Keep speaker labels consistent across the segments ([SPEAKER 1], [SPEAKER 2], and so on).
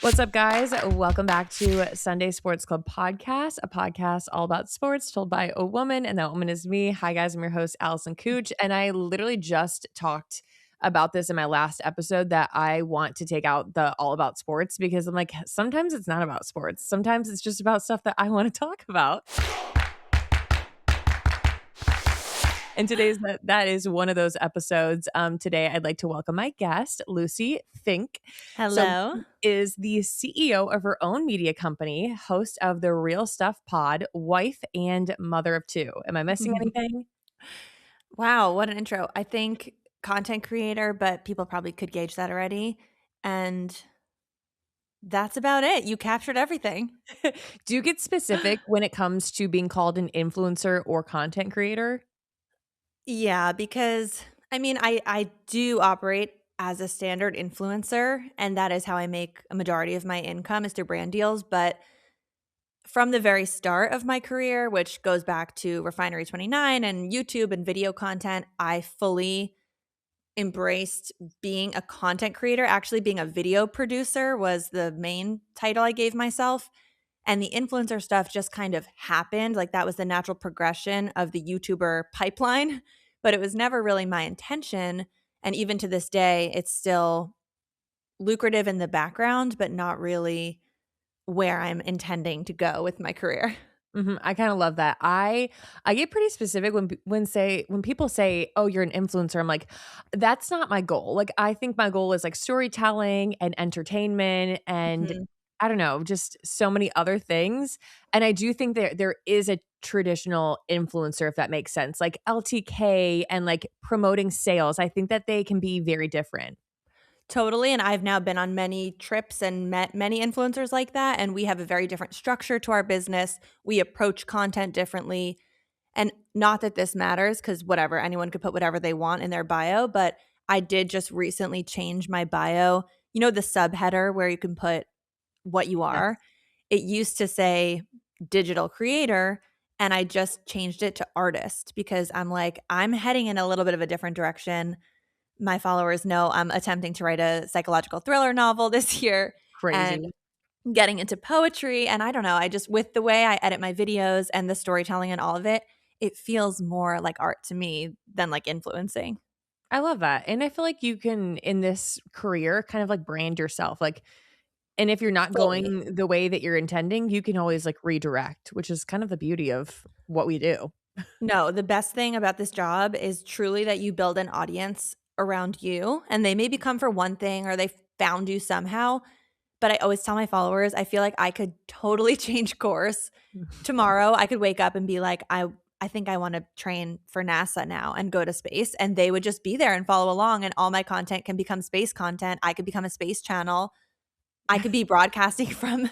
[SPEAKER 1] What's up, guys? Welcome back to Sunday Sports Club Podcast, a podcast all about sports told by a woman, and that woman is me. Hi, guys. I'm your host, Allison Cooch, and I literally just talked about this in my last episode that I want to take out the all about sports because I'm like, sometimes it's not about sports. Sometimes it's just about stuff that I want to talk about. And that is one of those episodes. Today, I'd like to welcome my guest, Lucie Fink.
[SPEAKER 2] Hello.
[SPEAKER 1] So, is the CEO of her own media company, host of the Real Stuff Pod, wife, and mother of two. Am I missing anything?
[SPEAKER 2] Wow, what an intro. I think content creator, but people probably could gauge that already. And that's about it. You captured everything.
[SPEAKER 1] Do you get specific when it comes to being called an influencer or content creator?
[SPEAKER 2] Yeah, because I do operate as a standard influencer, and that is how I make a majority of my income is through brand deals. But from the very start of my career, which goes back to Refinery 29 and YouTube and video content, I fully embraced being a content creator. Actually, being a video producer was the main title I gave myself. And the influencer stuff just kind of happened. Like that was the natural progression of the YouTuber pipeline, but it was never really my intention. And even to this day, it's still lucrative in the background, but not really where I'm intending to go with my career.
[SPEAKER 1] I kind of love that. I get pretty specific when people say, "Oh, you're an influencer." I'm like, that's not my goal. Like, I think my goal is like storytelling and entertainment, and
[SPEAKER 2] Mhm.
[SPEAKER 1] I don't know, just so many other things. And I do think there is a traditional influencer, if that makes sense, like LTK and like promoting sales. I think that they can be very different.
[SPEAKER 2] Totally, and I've now been on many trips and met many influencers like that, and we have a very different structure to our business. We approach content differently, and not that this matters because whatever, anyone could put whatever they want in their bio, but I did just recently change my bio. You know the subheader where you can put what you
[SPEAKER 1] Yes.
[SPEAKER 2] are? It used to say digital creator, and I just changed it to artist because I'm like, I'm heading in a little bit of a different direction. My followers know I'm attempting to write a psychological thriller novel this year and
[SPEAKER 1] Crazy.
[SPEAKER 2] getting into poetry. And I don't know, I just, with the way I edit my videos and the storytelling and all of it, it feels more like art to me than like influencing.
[SPEAKER 1] I love that. And I feel like you can, in this career, kind of like brand yourself. Like, and if you're not
[SPEAKER 2] Fully.
[SPEAKER 1] going the way that you're intending, you can always like redirect, which is kind of the beauty of what we do.
[SPEAKER 2] No, the best thing about this job is truly that you build an audience around you and they maybe come for one thing or they found you somehow. But I always tell my followers, I feel like I could totally change course. Tomorrow, I could wake up and be like, I think I want to train for NASA now and go to space. And they would just be there and follow along. And all my content can become space content. I could become a space channel. I could be broadcasting from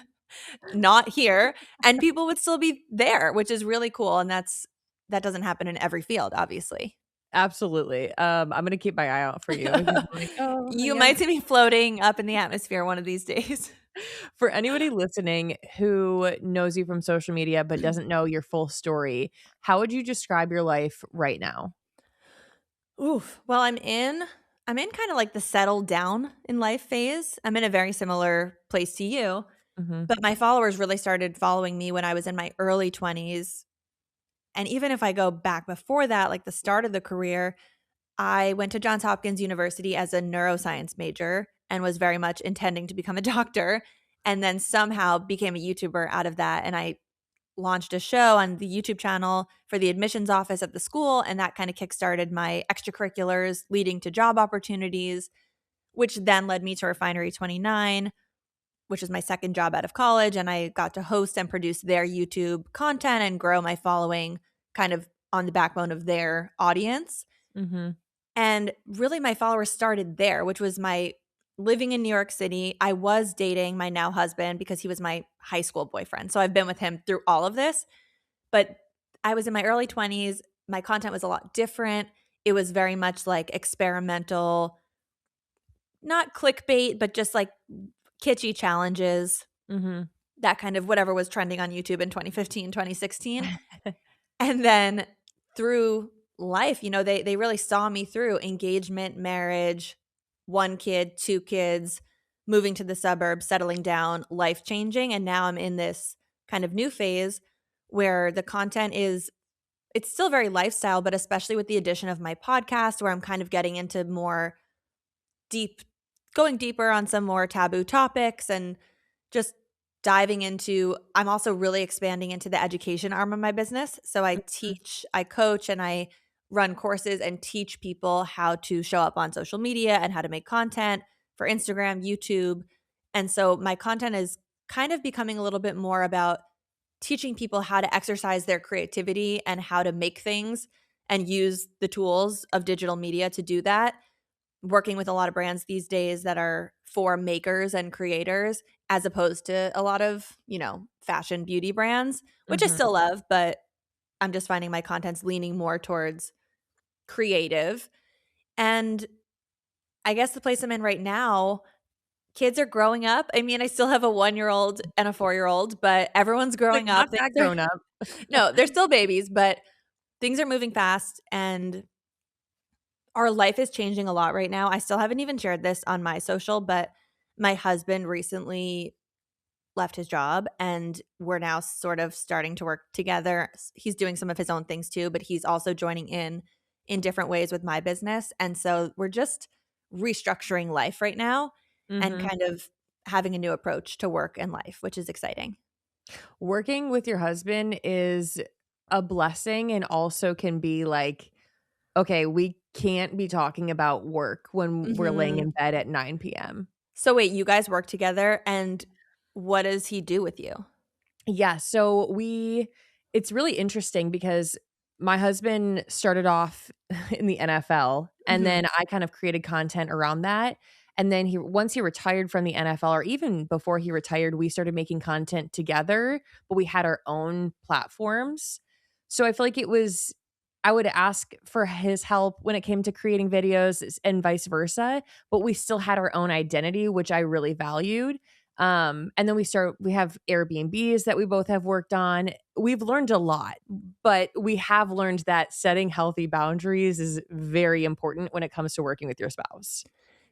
[SPEAKER 2] not here and people would still be there, which is really cool. And that doesn't happen in every field, obviously.
[SPEAKER 1] Absolutely. I'm gonna keep my eye out for you. 'Cause I'm like, oh
[SPEAKER 2] You
[SPEAKER 1] yeah.
[SPEAKER 2] might see me floating up in the atmosphere one of these days.
[SPEAKER 1] For anybody listening who knows you from social media but doesn't know your full story, how would you describe your life right now?
[SPEAKER 2] Oof. Well, I'm in kind of like the settle down in life phase. I'm in a very similar place to you,
[SPEAKER 1] Hmm.
[SPEAKER 2] but my followers really started following me when I was in my early 20s. And even if I go back before that, like the start of the career, I went to Johns Hopkins University as a neuroscience major and was very much intending to become a doctor, and then somehow became a YouTuber out of that. And I launched a show on the YouTube channel for the admissions office at the school. And that kind of kickstarted my extracurriculars, leading to job opportunities, which then led me to Refinery 29, which is my second job out of college. And I got to host and produce their YouTube content and grow my following kind of on the backbone of their audience.
[SPEAKER 1] Hmm.
[SPEAKER 2] And really, my followers started there, which was my living in New York City. I was dating my now husband because he was my high school boyfriend. So I've been with him through all of this. But I was in my early 20s. My content was a lot different. It was very much like experimental, not clickbait, but just like kitschy challenges,
[SPEAKER 1] Hmm.
[SPEAKER 2] that kind of whatever was trending on YouTube in 2015, 2016. And then through life, they really saw me through engagement, marriage, one kid, two kids, moving to the suburbs, settling down, life changing. And now I'm in this kind of new phase where the content is, it's still very lifestyle, but especially with the addition of my podcast, where I'm kind of getting into more deep, going deeper on some more taboo topics and just diving into, I'm also really expanding into the education arm of my business. So I teach, I coach, and I run courses and teach people how to show up on social media and how to make content for Instagram, YouTube. And so my content is kind of becoming a little bit more about teaching people how to exercise their creativity and how to make things and use the tools of digital media to do that. Working with a lot of brands these days that are for makers and creators, as opposed to a lot of, fashion beauty brands, which I
[SPEAKER 1] Mhm.
[SPEAKER 2] still love, but I'm just finding my content's leaning more towards creative. And I guess the place I'm in right now, kids are growing up. I mean, I still have a 1-year-old and a 4-year-old, but everyone's
[SPEAKER 1] Like,
[SPEAKER 2] growing
[SPEAKER 1] not
[SPEAKER 2] up.
[SPEAKER 1] that
[SPEAKER 2] Things are
[SPEAKER 1] grown up.
[SPEAKER 2] no, they're still babies, but things are moving fast and our life is changing a lot right now. I still haven't even shared this on my social, but my husband recently left his job and we're now sort of starting to work together. He's doing some of his own things too, but he's also joining in different ways with my business. And so we're just restructuring life right now and
[SPEAKER 1] Mhm.
[SPEAKER 2] kind of having a new approach to work and life, which is exciting.
[SPEAKER 1] Working with your husband is a blessing and also can be like, okay, we can't be talking about work when we're laying
[SPEAKER 2] Mhm.
[SPEAKER 1] in bed at 9 p.m.
[SPEAKER 2] So wait, you guys work together and what does he do with you?
[SPEAKER 1] Yeah, so it's really interesting because my husband started off in the NFL and
[SPEAKER 2] Mhm.
[SPEAKER 1] then I kind of created content around that. And then once he retired from the NFL, or even before he retired, we started making content together, but we had our own platforms. So I feel like I would ask for his help when it came to creating videos and vice versa, but we still had our own identity, which I really valued. And then we have Airbnbs that we both have worked on. We've learned a lot, but we have learned that setting healthy boundaries is very important when it comes to working with your spouse.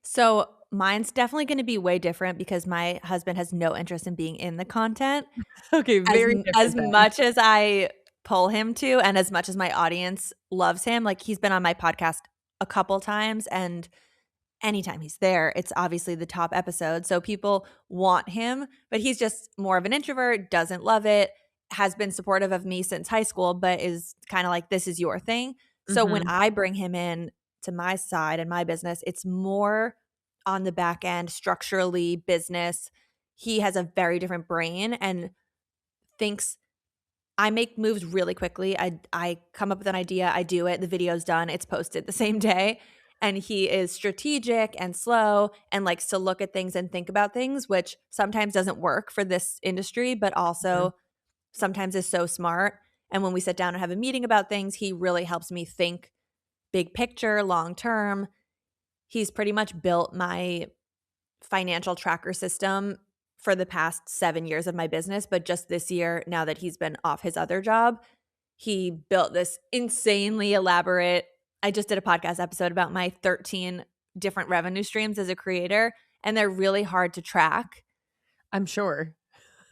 [SPEAKER 2] So mine's definitely gonna be way different because my husband has no interest in being in the content.
[SPEAKER 1] Okay, very
[SPEAKER 2] As
[SPEAKER 1] different then.
[SPEAKER 2] much as I pull him to and as much as my audience loves him, like, he's been on my podcast a couple times, and anytime he's there, it's obviously the top episode, so people want him, but he's just more of an introvert, doesn't love it, has been supportive of me since high school, but is kinda like, "This is your thing." So when
[SPEAKER 1] Mhm.
[SPEAKER 2] I bring him in to my side and my business, it's more on the back end, structurally, business. He has a very different brain and thinks I make moves really quickly. I come up with an idea, I do it, the video's done, it's posted the same day, and he is strategic and slow and likes to look at things and think about things, which sometimes doesn't work for this industry, but
[SPEAKER 1] Mhm.
[SPEAKER 2] also sometimes is so smart. And when we sit down and have a meeting about things, he really helps me think big picture, long term. He's pretty much built my financial tracker system for the past 7 years of my business, but just this year, now that he's been off his other job, he built this insanely elaborate, I just did a podcast episode about my 13 different revenue streams as a creator, and they're really hard to track.
[SPEAKER 1] I'm sure.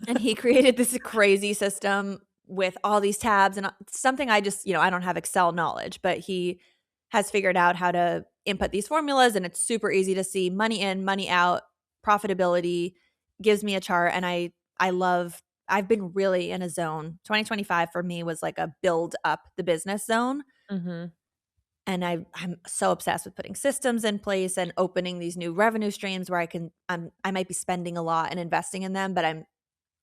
[SPEAKER 2] And he created this crazy system with all these tabs and something I just, I don't have Excel knowledge, but he has figured out how to input these formulas and it's super easy to see money in, money out, profitability, gives me a chart and I've been really in a zone. 2025 for me was like a build up the business zone.
[SPEAKER 1] Mhm.
[SPEAKER 2] And I'm so obsessed with putting systems in place and opening these new revenue streams where I might be spending a lot and investing in them, but I'm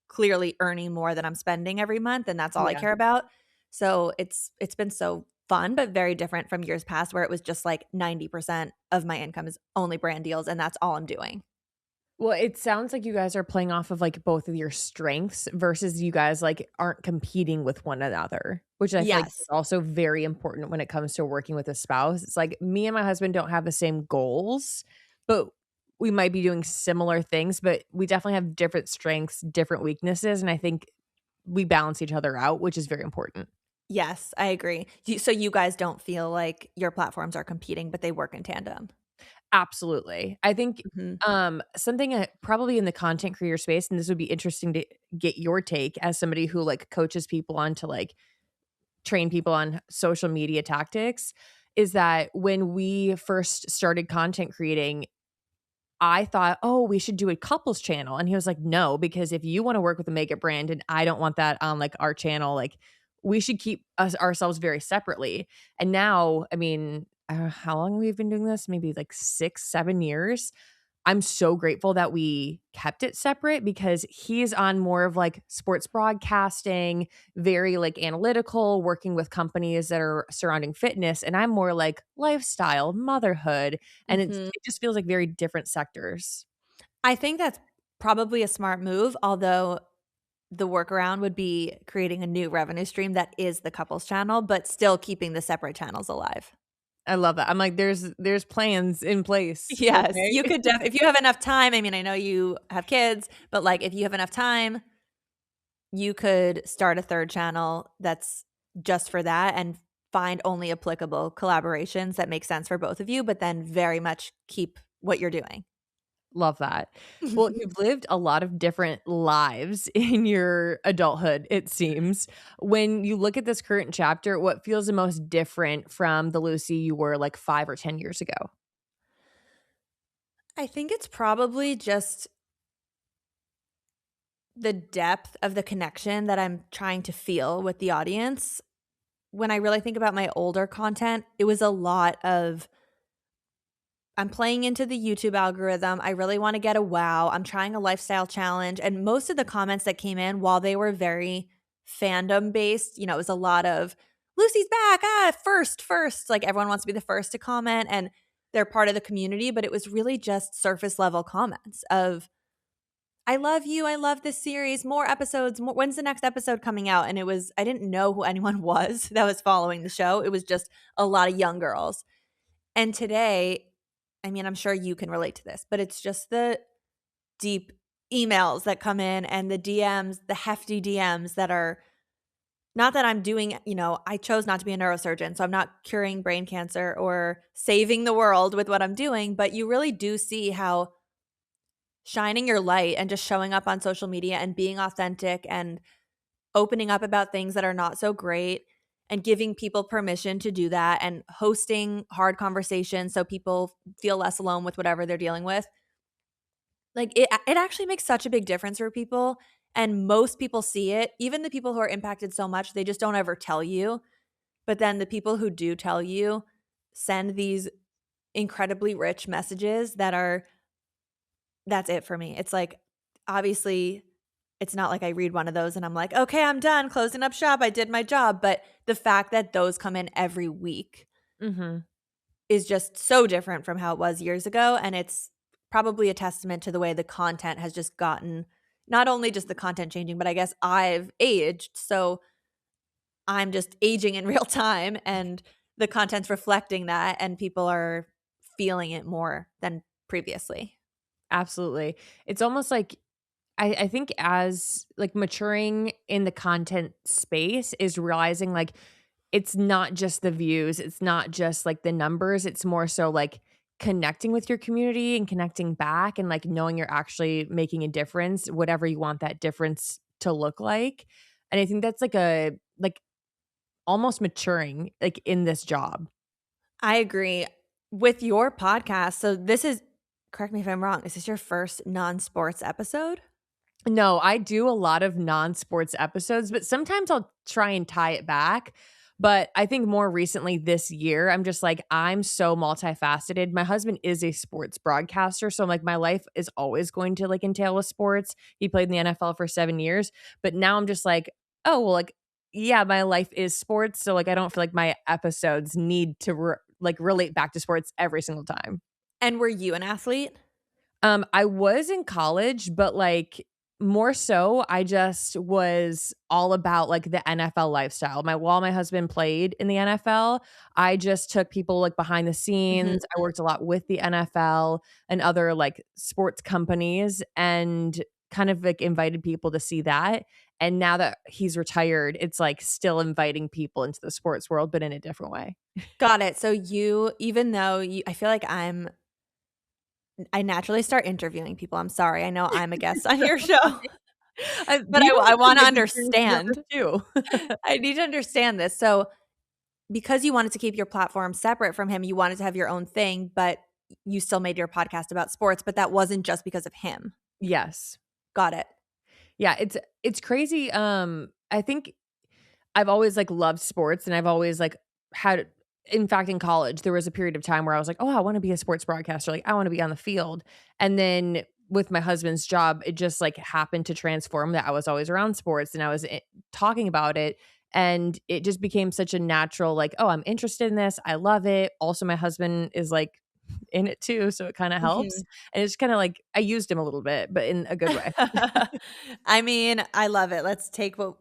[SPEAKER 2] clearly earning more than I'm spending every month, and that's all I
[SPEAKER 1] Yeah.
[SPEAKER 2] care about. So it's been so fun, but very different from years past where it was just like 90% of my income is only brand deals, and that's all I'm doing.
[SPEAKER 1] Well, it sounds like you guys are playing off of, like, both of your strengths versus you guys, like, aren't competing with one another, which I feel like is
[SPEAKER 2] Yes.
[SPEAKER 1] also very important when it comes to working with a spouse. It's like me and my husband don't have the same goals, but we might be doing similar things, but we definitely have different strengths, different weaknesses, and I think we balance each other out, which is very important.
[SPEAKER 2] Yes, I agree. So you guys don't feel like your platforms are competing, but they work in tandem.
[SPEAKER 1] Absolutely. I think,
[SPEAKER 2] Mhm.
[SPEAKER 1] something, probably in the content creator space, and this would be interesting to get your take as somebody who, like, coaches people on to, like, train people on social media tactics, is that when we first started content creating, I thought, "Oh, we should do a couples channel," and he was like, "No, because if you wanna work with a makeup brand and I don't want that on, like, our channel, like, we should keep ourselves very separately." And now, I mean, how long we've been doing this? Maybe, like, 6, 7 years? I'm so grateful that we kept it separate because he's on more of, like, sports broadcasting, very, like, analytical, working with companies that are surrounding fitness, and I'm more like lifestyle, motherhood, and
[SPEAKER 2] Mhm.
[SPEAKER 1] it just feels like very different sectors.
[SPEAKER 2] I think that's probably a smart move, although the workaround would be creating a new revenue stream that is the couples channel, but still keeping the separate channels alive.
[SPEAKER 1] I love that. I'm like, there's plans in place,
[SPEAKER 2] Yes,
[SPEAKER 1] okay?
[SPEAKER 2] you could if you have enough time. I mean, I know you have kids, but, like, if you have enough time, you could start a 3rd channel that's just for that and find only applicable collaborations that make sense for both of you, but then very much keep what you're doing.
[SPEAKER 1] Love that. Well, you've lived a lot of different lives in your adulthood, it seems. When you look at this current chapter, what feels the most different from the Lucy you were like 5 or 10 years ago?
[SPEAKER 2] I think it's probably just the depth of the connection that I'm trying to feel with the audience. When I really think about my older content, it was a lot of I'm playing into the YouTube algorithm. I really want to get a wow. I'm trying a lifestyle challenge. And most of the comments that came in, while they were very fandom based, it was a lot of Lucy's back. First. Like everyone wants to be the first to comment and they're part of the community. But it was really just surface level comments of, I love you. I love this series. More episodes. More, when's the next episode coming out? And I didn't know who anyone was that was following the show. It was just a lot of young girls. And today, I mean, I'm sure you can relate to this, but it's just the deep emails that come in and the DMs, the hefty DMs that are not that I'm doing, I chose not to be a neurosurgeon, so I'm not curing brain cancer or saving the world with what I'm doing, but you really do see how shining your light and just showing up on social media and being authentic and opening up about things that are not so great and giving people permission to do that and hosting hard conversations so people feel less alone with whatever they're dealing with. Like it actually makes such a big difference for people and most people see it. Even the people who are impacted so much, they just don't ever tell you. But then the people who do tell you send these incredibly rich messages that's it for me. It's like obviously it's not like I read one of those and I'm like, "Okay, I'm done closing up shop. I did my job." But the fact that those come in every week
[SPEAKER 1] Mhm.
[SPEAKER 2] is just so different from how it was years ago, and it's probably a testament to the way the content has just gotten not only just the content changing, but I guess I've aged, so I'm just aging in real time, and the content's reflecting that, and people are feeling it more than previously.
[SPEAKER 1] Absolutely. It's almost like I think as, like, maturing in the content space is realizing, like, it's not just the views, it's not just, like, the numbers, it's more so, like, connecting with your community and connecting back and, like, knowing you're actually making a difference, whatever you want that difference to look like, and I think that's almost maturing, like, in this job.
[SPEAKER 2] I agree. With your podcast, so this is correct me if I'm wrong, is this your first non-sports episode?
[SPEAKER 1] No, I do a lot of non-sports episodes, but sometimes I'll try and tie it back. But I think more recently this year, I'm just like, I'm so multifaceted. My husband is a sports broadcaster. So I'm like, my life is always going to like entail with sports. He played in the NFL for 7 years. But now I'm just like, oh, well, like, yeah, my life is sports. So like, I don't feel like my episodes need to relate back to sports every single time.
[SPEAKER 2] And were you an athlete?
[SPEAKER 1] I was in college, but, like, more so, I just was all about, like, the NFL lifestyle. While my husband played in the NFL, I just took people, like, behind the
[SPEAKER 2] Mhm.
[SPEAKER 1] scenes. I worked a lot with the NFL and other, like, sports companies and kind of, like, invited people to see that, and now that he's retired, it's, like, still inviting people into the sports world, but in a different way.
[SPEAKER 2] Got it. So you even though you I feel like I'm I naturally start interviewing people. I'm sorry. I know I'm a guest on your show, but
[SPEAKER 1] People
[SPEAKER 2] I
[SPEAKER 1] have to
[SPEAKER 2] wanna
[SPEAKER 1] make experiences nervous
[SPEAKER 2] understand.
[SPEAKER 1] too.
[SPEAKER 2] I need to understand this. So, because you wanted to keep your platform separate from him, you wanted to have your own thing, but you still made your podcast about sports, but that wasn't just because of him.
[SPEAKER 1] Yes.
[SPEAKER 2] Got it.
[SPEAKER 1] Yeah, it's crazy. I think I've always, like, loved sports, and I've always, like, had in fact, in college, there was a period of time where I was like, "Oh, I wanna be a sports broadcaster, like, I wanna be on the field." And then with my husband's job, it just, like, happened to transform that I was always around sports, and I was talking about it, and it just became such a natural, like, "Oh, I'm interested in this, I love it." Also, my husband is, like, in it too, so it kinda helps,
[SPEAKER 2] Mhm.
[SPEAKER 1] and it's kinda like I used him a little bit, but in a good way.
[SPEAKER 2] I mean, I love it. Let's take what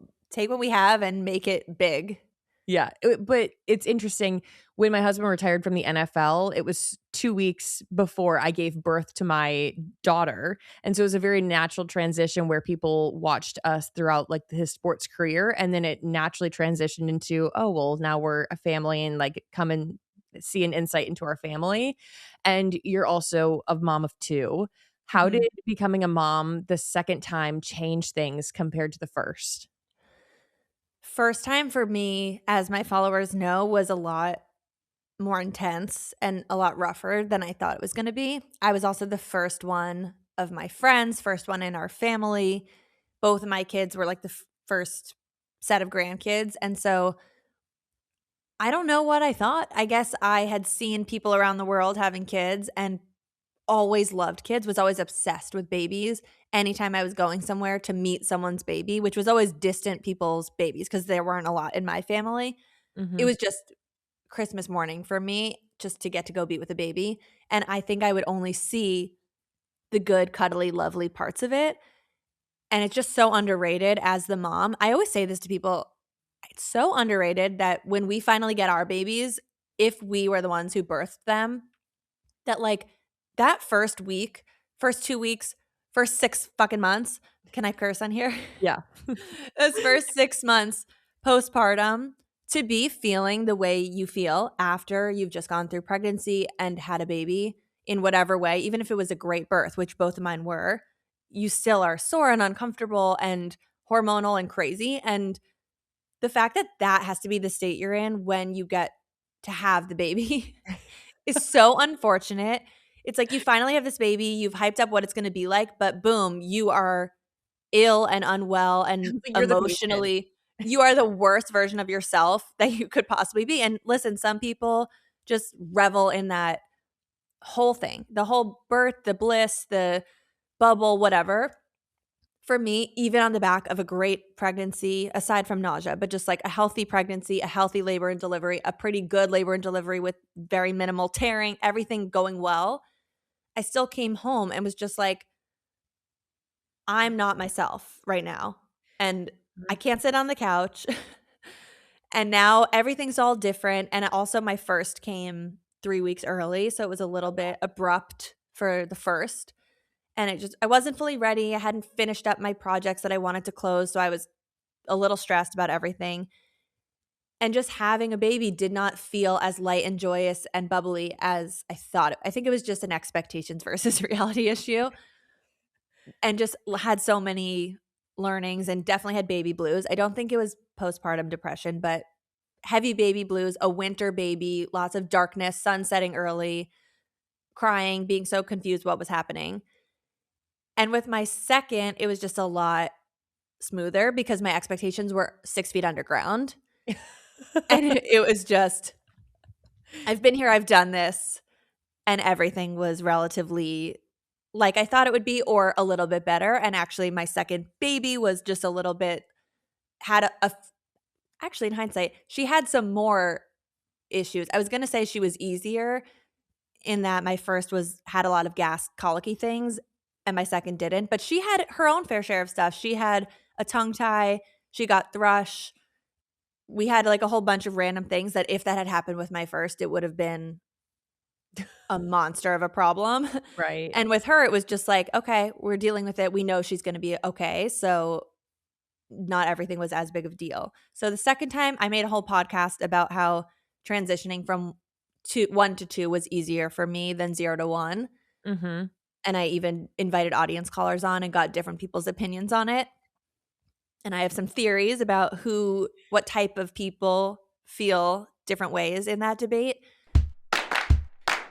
[SPEAKER 2] we have and make it big.
[SPEAKER 1] Yeah, but it's interesting, when my husband retired from the NFL, it was 2 weeks before I gave birth to my daughter, and so it was a very natural transition where people watched us throughout, like, his sports career, and then it naturally transitioned into, "Oh, well, now we're a family and, like, come and see an insight into our family," and you're also a mom of 2. How did
[SPEAKER 2] Mhm.
[SPEAKER 1] becoming a mom the 2nd time change things compared to the first?
[SPEAKER 2] First time for me, as my followers know, was a lot more intense and a lot rougher than I thought it was gonna be. I was also the first one of my friends, first one in our family. Both of my kids were, like, the first set of grandkids, and so I don't know what I thought. I guess I had seen people around the world having kids and always loved kids, was always obsessed with babies. Anytime I was going somewhere to meet someone's baby, which was always distant people's babies because there weren't a lot in my family, it
[SPEAKER 1] Mhm.
[SPEAKER 2] was just Christmas morning for me just to get to go be with a baby, and I think I would only see the good, cuddly, lovely parts of it, and it's just so underrated as the mom. I always say this to people, it's so underrated that when we finally get our babies, if we were the ones who birthed them, that, like, that first week, first 2 weeks, first 6 fucking months, can I curse on here?
[SPEAKER 1] Yeah.
[SPEAKER 2] Those first 6 months postpartum, to be feeling the way you feel after you've just gone through pregnancy and had a baby in whatever way, even if it was a great birth, which both of mine were, you still are sore and uncomfortable and hormonal and crazy, and the fact that that has to be the state you're in when you get to have the baby is so unfortunate. It's like you finally have this baby, you've hyped up what it's gonna be like, but boom, you are ill and unwell and
[SPEAKER 1] You're the patient.
[SPEAKER 2] emotionally you are the worst version of yourself that you could possibly be, and listen, some people just revel in that whole thing, the whole birth, the bliss, the bubble, whatever. For me, even on the back of a great pregnancy, aside from nausea, but just like a healthy pregnancy, a healthy labor and delivery, a pretty good labor and delivery with very minimal tearing, everything going well, I still came home and was just like, I'm not myself right now. And I
[SPEAKER 1] Mhm.
[SPEAKER 2] can't sit on the couch. And now everything's all different. And also, my first came 3 weeks early. So it was a little bit abrupt for the first. And I wasn't fully ready. I hadn't finished up my projects that I wanted to close. So I was a little stressed about everything. And just having a baby did not feel as light and joyous and bubbly as I thought. I think it was just an expectations versus reality issue, and just had so many learnings and definitely had baby blues. I don't think it was postpartum depression, but heavy baby blues, a winter baby, lots of darkness, sun setting early, crying, being so confused what was happening. And with my second, it was just a lot smoother because my expectations were 6 feet underground. And it was just, I've been here, I've done this, and everything was relatively like I thought it would be or a little bit better. And actually, my second baby was just a little bit had actually, in hindsight, she had some more issues. I was gonna say she was easier in that my first had a lot of gas colicky things and my second didn't, but she had her own fair share of stuff. She had a tongue tie, she got thrush. We had, like, a whole bunch of random things that if that had happened with my first, it would have been a monster of a problem.
[SPEAKER 1] Right.
[SPEAKER 2] And with her, it was just like, "Okay, we're dealing with it. We know she's gonna be okay." So not everything was as big of a deal. So the second time, I made a whole podcast about how transitioning from 1 to 2 was easier for me than 0 to 1.
[SPEAKER 1] Mhm.
[SPEAKER 2] And I even invited audience callers on and got different people's opinions on it. And I have some theories about what type of people feel different ways in that debate.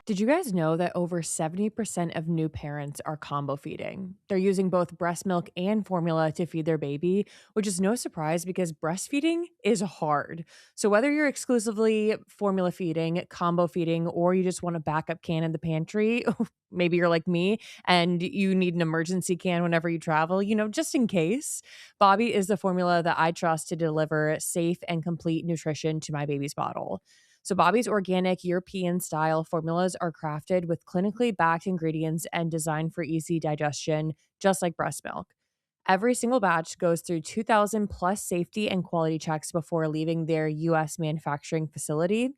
[SPEAKER 1] Did you guys know that over 70% of new parents are combo feeding? They're using both breast milk and formula to feed their baby, which is no surprise because breastfeeding is hard. So, whether you're exclusively formula feeding, combo feeding, or you just want a backup can in the pantry, maybe you're like me and you need an emergency can whenever you travel, just in case, Bobbie is the formula that I trust to deliver safe and complete nutrition to my baby's bottle. So, Bobbie's organic European style formulas are crafted with clinically backed ingredients and designed for easy digestion, just like breast milk. Every single batch goes through 2,000 plus safety and quality checks before leaving their US manufacturing facility.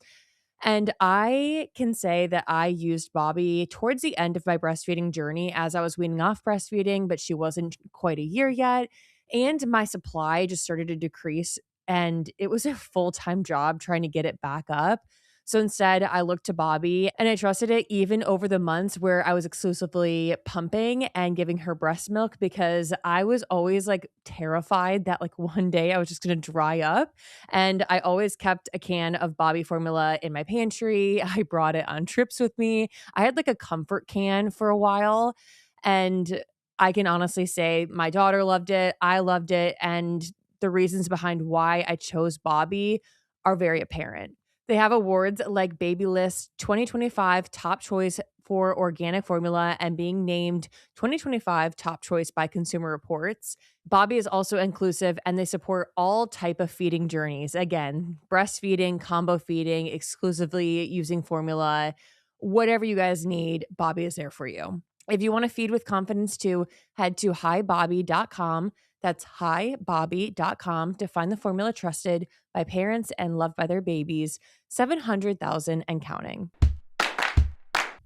[SPEAKER 1] And I can say that I used Bobbie towards the end of my breastfeeding journey as I was weaning off breastfeeding, but she wasn't quite a year yet. And my supply just started to decrease. And it was a full time job trying to get it back up. So instead, I looked to Bobbie and I trusted it even over the months where I was exclusively pumping and giving her breast milk because I was always like terrified that like one day I was just going to dry up. And I always kept a can of Bobbie formula in my pantry. I brought it on trips with me. I had like a comfort can for a while. And I can honestly say my daughter loved it. I loved it. And the reasons behind why I chose Bobbie are very apparent. They have awards like Baby List 2025 Top Choice for Organic Formula and being named 2025 Top Choice by Consumer Reports. Bobbie is also inclusive and they support all type of feeding journeys. Again, breastfeeding, combo feeding, exclusively using formula, whatever you guys need, Bobbie is there for you. If you want to feed with confidence too, head to hibobbie.com. That's hibobbie.com to find the formula trusted by parents and loved by their babies, 700,000 and counting.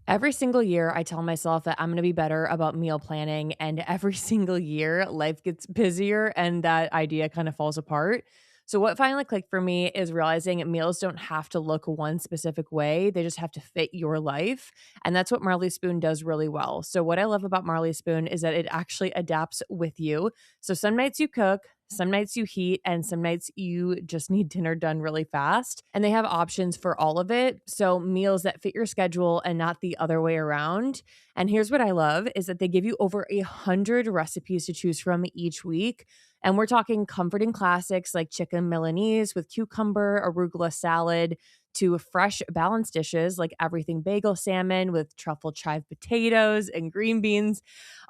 [SPEAKER 1] Every single year, I tell myself that I'm going to be better about meal planning. And every single year, life gets busier and that idea kind of falls apart. So, what finally clicked for me is realizing meals don't have to look one specific way, they just have to fit your life. And that's what Marley Spoon does really well. So, what I love about Marley Spoon is that it actually adapts with you. So, some nights you cook, some nights you heat, and some nights you just need dinner done really fast. And they have options for all of it. So meals that fit your schedule and not the other way around. And here's what I love is that they give you over 100 recipes to choose from each week. And we're talking comforting classics like chicken Milanese with cucumber, arugula salad, to fresh balanced dishes like everything bagel salmon with truffle chive potatoes and green beans,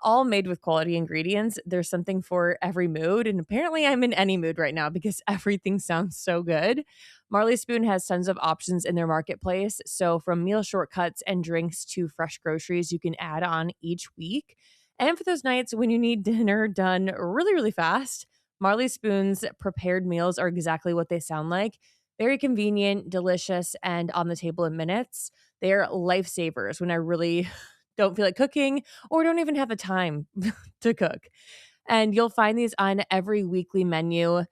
[SPEAKER 1] all made with quality ingredients. There's something for every mood. And apparently, I'm in any mood right now because everything sounds so good. Marley Spoon has tons of options in their marketplace. So, from meal shortcuts and drinks to fresh groceries, you can add on each week. And for those nights when you need dinner done really, really fast, Marley Spoon's prepared meals are exactly what they sound like. Very convenient, delicious, and on the table in minutes. They're lifesavers when I really don't feel like cooking or don't even have the time to cook. And you'll find these on every weekly menu.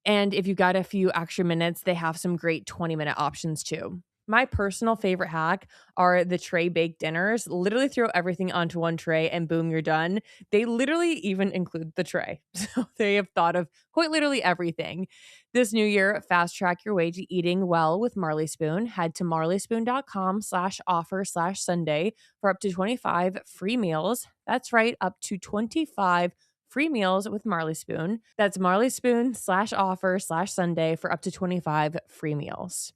[SPEAKER 1] And if you got a few extra minutes, they have some great 20-minute options too. My personal favorite hack are the tray baked dinners. Literally throw everything onto one tray and boom, you're done. They literally even include the tray. So they have thought of quite literally everything. This new year, fast track your way to eating well with Marley Spoon. Head to marleyspoon.com/offer/Sunday for up to 25 free meals. That's right, up to 25 free meals with Marley Spoon. That's Marley Spoon/offer/Sunday for up to 25 free meals.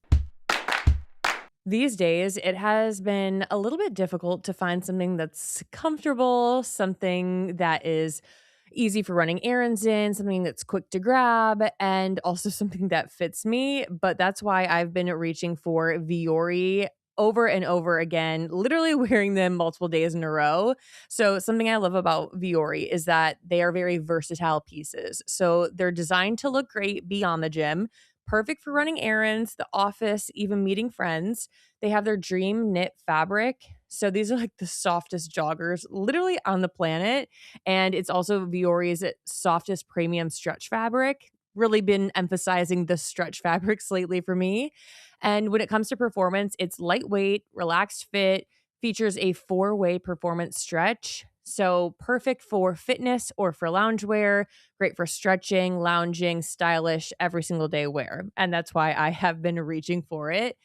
[SPEAKER 1] These days, it has been a little bit difficult to find something that's comfortable, something that is easy for running errands in, something that's quick to grab, and also something that fits me. But that's why I've been reaching for Viore over and over again, literally wearing them multiple days in a row. So, something I love about Viore is that they are very versatile pieces. So, they're designed to look great beyond the gym, perfect for running errands, the office, even meeting friends. They have their dream knit fabric. So, these are like the softest joggers literally on the planet. And it's also Viore's softest premium stretch fabric. Really been emphasizing the stretch fabrics lately for me. And when it comes to performance, it's lightweight, relaxed fit, Features a 4-way performance stretch. So perfect for fitness or for loungewear, great for stretching, lounging, stylish, every single day wear. And that's why I have been reaching for it.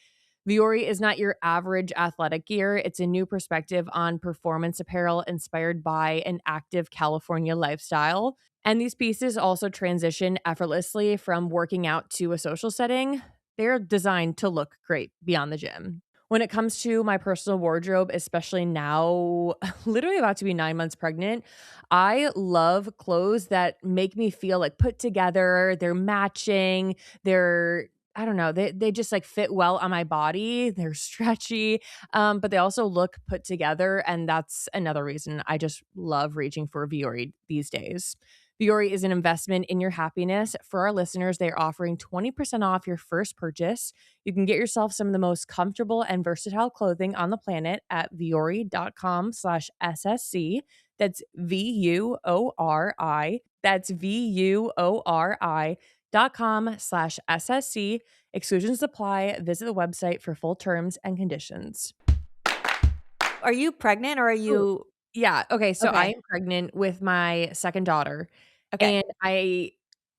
[SPEAKER 1] Viore is not your average athletic gear. It's a new perspective on performance apparel inspired by an active California lifestyle. And these pieces also transition effortlessly from working out to a social setting. They're designed to look great beyond the gym. When it comes to my personal wardrobe, especially now, literally about to be 9 months pregnant, I love clothes that make me feel like put together. They're matching. They're I don't know, they just like fit well on my body. They're stretchy, but they also look put together, and that's another reason I just love reaching for Viore these days. Viore is an investment in your happiness. For our listeners, they're offering 20% off your first purchase. You can get yourself some of the most comfortable and versatile clothing on the planet at viore.com/SSC. That's VUORI. That's VUORI.com/SSC. Exclusions apply. Visit the website for full terms and conditions.
[SPEAKER 2] Are you pregnant or are
[SPEAKER 1] Oh,
[SPEAKER 2] you
[SPEAKER 1] yeah. Okay. So I
[SPEAKER 2] okay.
[SPEAKER 1] am pregnant with my second daughter.
[SPEAKER 2] Okay.
[SPEAKER 1] And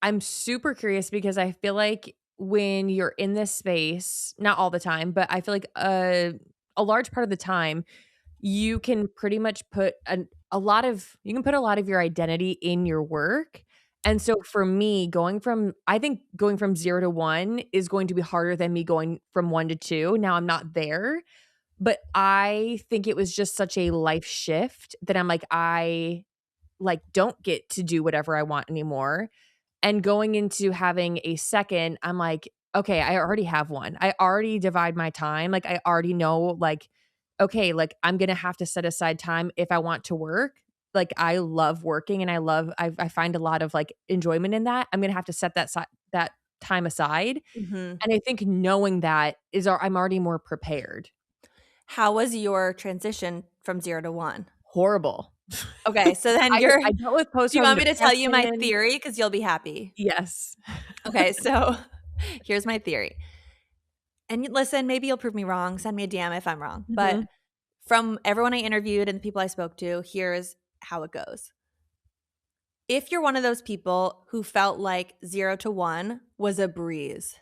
[SPEAKER 1] I'm super curious because I feel like when you're in this space, not all the time, but I feel like a large part of the time, you can pretty much put a lot of you can put a lot of your identity in your work. And so for me, going from 0 to 1 is going to be harder than me going from 1 to 2. Now I'm not there, but I think it was just such a life shift that I'm like, I, like, don't get to do whatever I want anymore. And going into having a second, I'm like, "Okay, I already have one. I already divide my time." Like, I already know, like, okay, like, I'm gonna have to set aside time if I want to work. Like, I love working and I find a lot of, like, enjoyment in that. I'm gonna have to set that time aside.
[SPEAKER 2] Mhm.
[SPEAKER 1] And I think knowing that I'm already more prepared.
[SPEAKER 2] How was your transition from 0 to 1?
[SPEAKER 1] Horrible.
[SPEAKER 2] Okay, so then
[SPEAKER 1] I dealt with
[SPEAKER 2] do you want
[SPEAKER 1] postpartum
[SPEAKER 2] me to tell you my
[SPEAKER 1] depression.
[SPEAKER 2] theory? Because 'Cause you'll be happy.
[SPEAKER 1] Yes.
[SPEAKER 2] Okay, so here's my theory. And y listen, maybe you'll prove me wrong, send me a DM if I'm wrong, but
[SPEAKER 1] Mhm.
[SPEAKER 2] from everyone I interviewed and the people I spoke to, here's how it goes. If you're one of those people who felt like 0 to 1 was a breeze,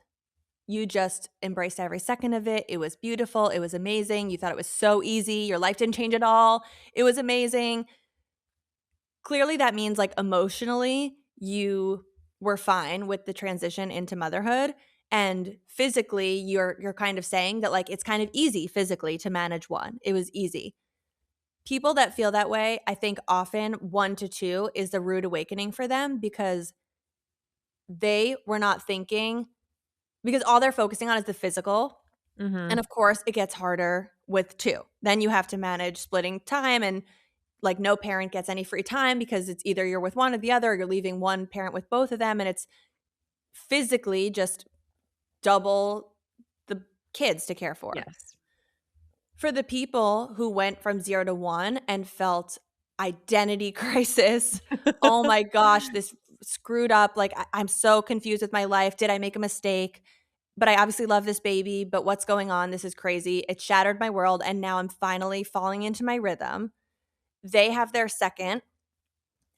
[SPEAKER 2] you just embraced every second of it, it was beautiful, it was amazing, you thought it was so easy, your life didn't change at all, it was amazing. Clearly, that means, like, emotionally, you were fine with the transition into motherhood, and physically, you're kind of saying that, like, it's kind of easy physically to manage one. It was easy. People that feel that way, I think often 1 to 2 is the rude awakening for them because they were not thinking because all they're focusing on is the physical, and
[SPEAKER 1] Mhm.
[SPEAKER 2] of course, it gets harder with 2. Then you have to manage splitting time and, like, no parent gets any free time because it's either you're with one or the other, or you're leaving one parent with both of them, and it's physically just double the kids to care for.
[SPEAKER 1] Yes.
[SPEAKER 2] For the people who went from 0 to 1 and felt identity crisis, "Oh my gosh, this screwed up, like, I'm so confused with my life. Did I make a mistake? But I obviously love this baby, but what's going on? This is crazy. It shattered my world, and now I'm finally falling into my rhythm." They have their second.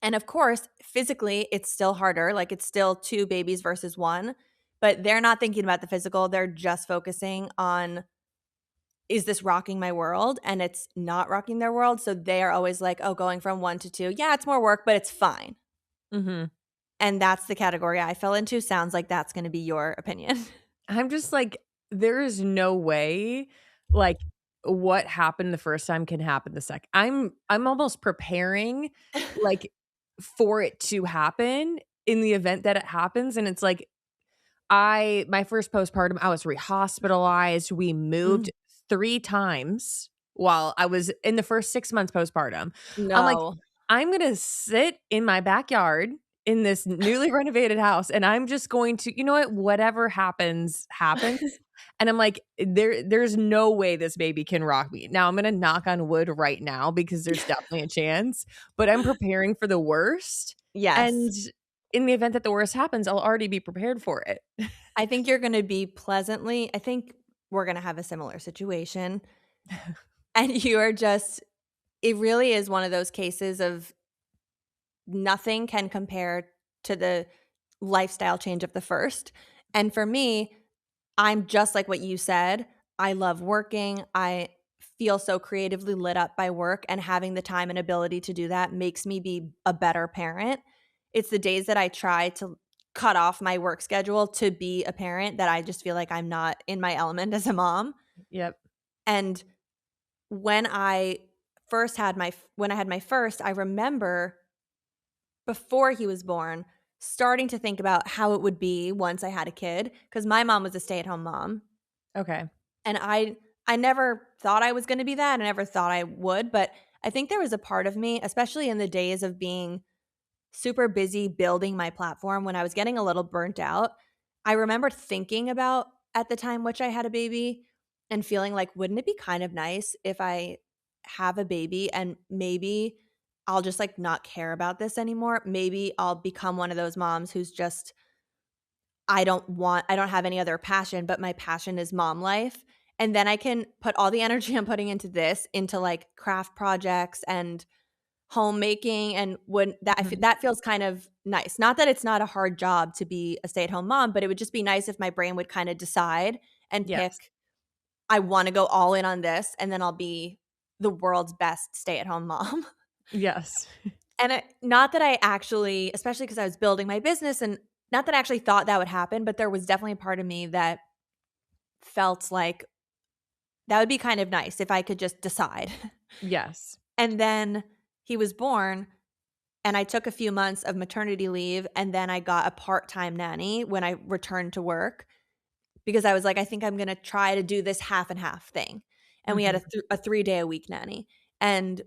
[SPEAKER 2] And of course, physically, it's still harder. Like, it's still 2 babies versus 1, but they're not thinking about the physical. They're just focusing on, is this rocking my world? And it's not rocking their world. So they are always like, oh, going from 1 to 2, yeah, it's more work, but it's fine.
[SPEAKER 1] Mhm.
[SPEAKER 2] And that's the category I fell into. Sounds like that's going to be your opinion.
[SPEAKER 1] I'm just like, there is no way, like, what happened the first time can happen the second. I'm almost preparing, like, for it to happen in the event that it happens, and it's like, my first postpartum, I was rehospitalized. We moved
[SPEAKER 2] Mm,
[SPEAKER 1] 3 times while I was in the first 6 months postpartum. I'm like,
[SPEAKER 2] no.
[SPEAKER 1] "I'm gonna sit in my backyard in this newly renovated house, and I'm just going to, you know what? Whatever happens, happens." And I'm like, there's no way this baby can rock me." Now I'm gonna knock on wood right now because there's definitely a chance, but I'm preparing for the worst,
[SPEAKER 2] Yes.
[SPEAKER 1] and in the event that the worst happens, I'll already be prepared for it.
[SPEAKER 2] I think you're gonna be pleasantly I think we're gonna have a similar situation. And you are just it really is one of those cases of nothing can compare to the lifestyle change of the first. And for me, I'm just like what you said. I love working. I feel so creatively lit up by work, and having the time and ability to do that makes me be a better parent. It's the days that I try to cut off my work schedule to be a parent that I just feel like I'm not in my element as a mom.
[SPEAKER 1] Yep.
[SPEAKER 2] And when I when I had my first, I remember before he was born starting to think about how it would be once I had a kid, because my mom was a stay-at-home mom.
[SPEAKER 1] Okay.
[SPEAKER 2] And I never thought I was gonna be that. I never thought I would, but I think there was a part of me, especially in the days of being super busy building my platform when I was getting a little burnt out. I remember thinking about at the time which I had a baby and feeling like, wouldn't it be kind of nice if I have a baby and maybe I'll just like not care about this anymore? Maybe I'll become one of those moms who's just I don't have any other passion, but my passion is mom life. And then I can put all the energy I'm putting into this into like craft projects and homemaking, and when
[SPEAKER 1] Mhm.
[SPEAKER 2] that feels kind of nice. Not that it's not a hard job to be a stay-at-home mom, but it would just be nice if my brain would kind of decide and
[SPEAKER 1] Yes.
[SPEAKER 2] pick, I want to go all in on this, and then I'll be the world's best stay-at-home mom.
[SPEAKER 1] Yes.
[SPEAKER 2] And not that I actually, especially because I was building my business, and not that I actually thought that would happen, but there was definitely a part of me that felt like that would be kind of nice if I could just decide.
[SPEAKER 1] Yes.
[SPEAKER 2] And then he was born, and I took a few months of maternity leave, and then I got a part-time nanny when I returned to work, because I was like, I think I'm gonna try to do this half and half thing. And we had
[SPEAKER 1] Mhm.
[SPEAKER 2] a 3-day-a-week nanny. And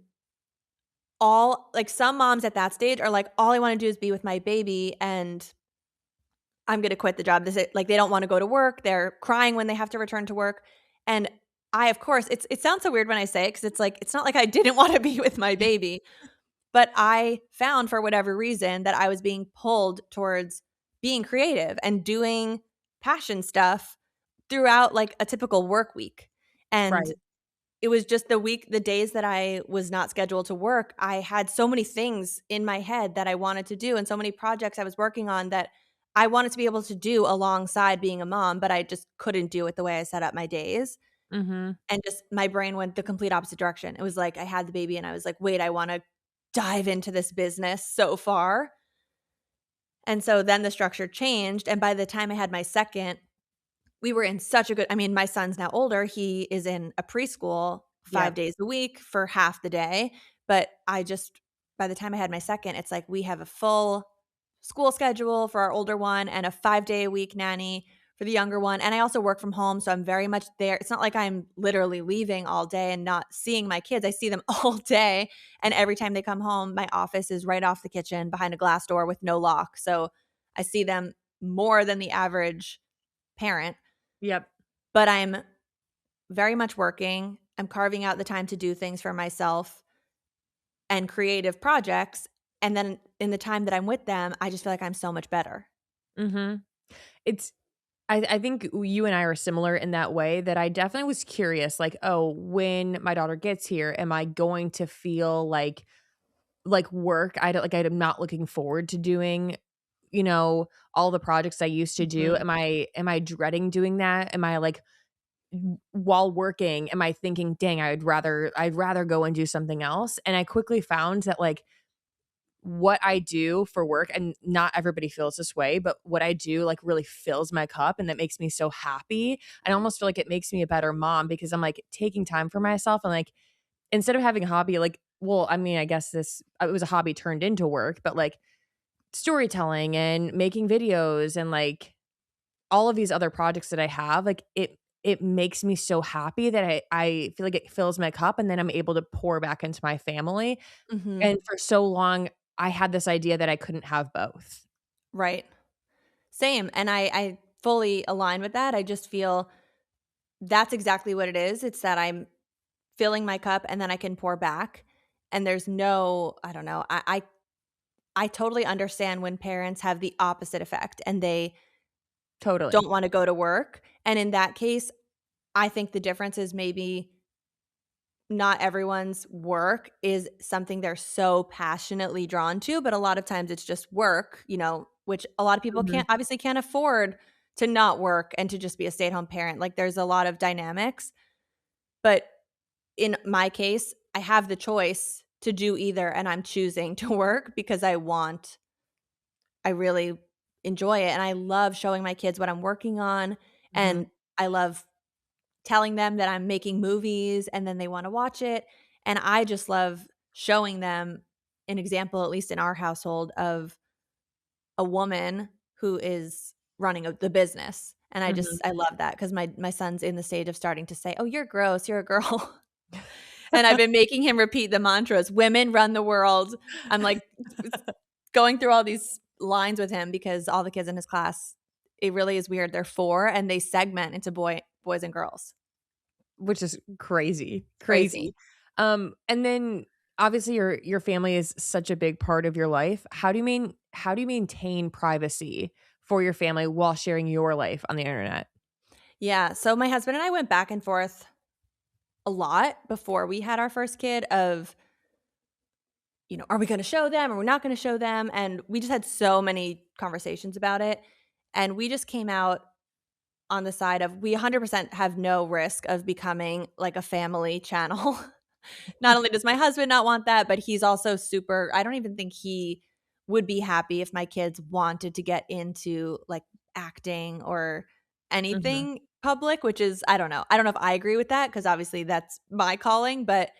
[SPEAKER 2] all like, some moms at that stage are like, all I wanna do is be with my baby, and I'm gonna quit the job. This is like, they don't wanna go to work. They're crying when they have to return to work. And I, of course, it sounds so weird when I say it, because it's like, it's not like I didn't wanna be with my baby. But I found, for whatever reason, that I was being pulled towards being creative and doing passion stuff throughout like a typical work week. And
[SPEAKER 1] Right.
[SPEAKER 2] it was just the days that I was not scheduled to work, I had so many things in my head that I wanted to do and so many projects I was working on that I wanted to be able to do alongside being a mom, but I just couldn't do it the way I set up my days.
[SPEAKER 1] Mhm.
[SPEAKER 2] And just my brain went the complete opposite direction. It was like I had the baby and I was like, "Wait, I wanna dive into this business so far." And so then the structure changed, and by the time I had my second, we were in such a good, I mean, my son's now older. He is in a preschool 5
[SPEAKER 1] Yep.
[SPEAKER 2] days a week for half the day, but I just by the time I had my second, it's like we have a full school schedule for our older one and a 5-day-a-week nanny for the younger one, and I also work from home, so I'm very much there. It's not like I'm literally leaving all day and not seeing my kids. I see them all day, and every time they come home, my office is right off the kitchen behind a glass door with no lock, so I see them more than the average parent.
[SPEAKER 1] Yep.
[SPEAKER 2] But I'm very much working. I'm carving out the time to do things for myself and creative projects, and then in the time that I'm with them, I just feel like I'm so much better.
[SPEAKER 1] Mhm. It's I think you and I are similar in that way that I definitely was curious, like, "Oh, when my daughter gets here, am I going to feel like work? I don't like, I'm not looking forward to doing, all the projects I used to do.
[SPEAKER 2] Mhm.
[SPEAKER 1] Am I dreading doing that? Am I like while working, am I thinking, "Dang, I'd rather go and do something else?" And I quickly found that, like, what I do for work, and not everybody feels this way, but what I do, like, really fills my cup, and that makes me so happy. I almost feel like it makes me a better mom because I'm, like, taking time for myself and, like, instead of having a hobby, like, well, I mean, I guess this it was a hobby turned into work, but, like, storytelling and making videos and, like, all of these other projects that I have, like, it makes me so happy that I feel like it fills my cup, and then I'm able to pour back into my family,
[SPEAKER 2] Mhm.
[SPEAKER 1] and for so long, I had this idea that I couldn't have both.
[SPEAKER 2] Right. Same, and I fully align with that. I just feel that's exactly what it is. It's that I'm filling my cup and then I can pour back, and there's no, I don't know. I totally understand when parents have the opposite effect and they
[SPEAKER 1] Totally.
[SPEAKER 2] don't wanna go to work, and in that case, I think the difference is maybe not everyone's work is something they're so passionately drawn to, but a lot of times it's just work, which a lot of people
[SPEAKER 1] Mhm.
[SPEAKER 2] can't afford to not work and to just be a stay-at-home parent. Like, there's a lot of dynamics, but in my case, I have the choice to do either, and I'm choosing to work because I really enjoy it, and I love showing my kids what I'm working on,
[SPEAKER 1] Mhm.
[SPEAKER 2] and I love telling them that I'm making movies, and then they wanna watch it, and I just love showing them an example, at least in our household, of a woman who is running the business, and
[SPEAKER 1] Mhm.
[SPEAKER 2] I love that because my son's in the stage of starting to say, "Oh, you're gross, you're a girl." And I've been making him repeat the mantras, "Women run the world." I'm, like, going through all these lines with him because all the kids in his class, it really is weird. They're 4 and they segment into boys and girls.
[SPEAKER 1] Which is crazy,
[SPEAKER 2] It's crazy.
[SPEAKER 1] crazy. And then obviously your family is such a big part of your life. How do you maintain privacy for your family while sharing your life on the internet?
[SPEAKER 2] Yeah, so my husband and I went back and forth a lot before we had our first kid of, are we gonna show them? Or we're not gonna show them? And we just had so many conversations about it, and we just came out on the side of we 100% have no risk of becoming like a family channel. Not only does my husband not want that, but he's also super I don't even think he would be happy if my kids wanted to get into, like, acting or
[SPEAKER 1] Mhm.
[SPEAKER 2] anything public, which is I don't know. I don't know if I agree with that because obviously that's my calling, but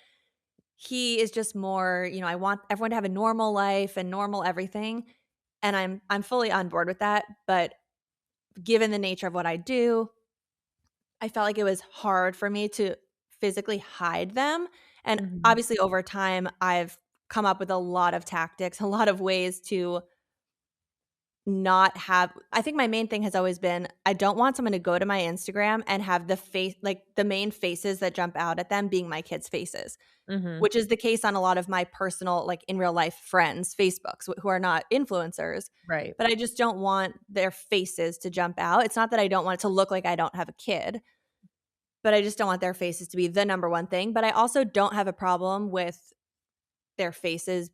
[SPEAKER 2] he is just more, I want everyone to have a normal life and normal everything, and I'm fully on board with that, but given the nature of what I do, I felt like it was hard for me to physically hide them, and
[SPEAKER 1] Mhm.
[SPEAKER 2] obviously over time, I've come up with a lot of tactics, a lot of ways to not have I think my main thing has always been, I don't want someone to go to my Instagram and have the main faces that jump out at them being my kids' faces,
[SPEAKER 1] Mhm.
[SPEAKER 2] which is the case on a lot of my personal, like, in real life friends' Facebooks who are not influencers,
[SPEAKER 1] Right.
[SPEAKER 2] but I just don't want their faces to jump out. It's not that I don't want it to look like I don't have a kid, but I just don't want their faces to be the number one thing, but I also don't have a problem with their faces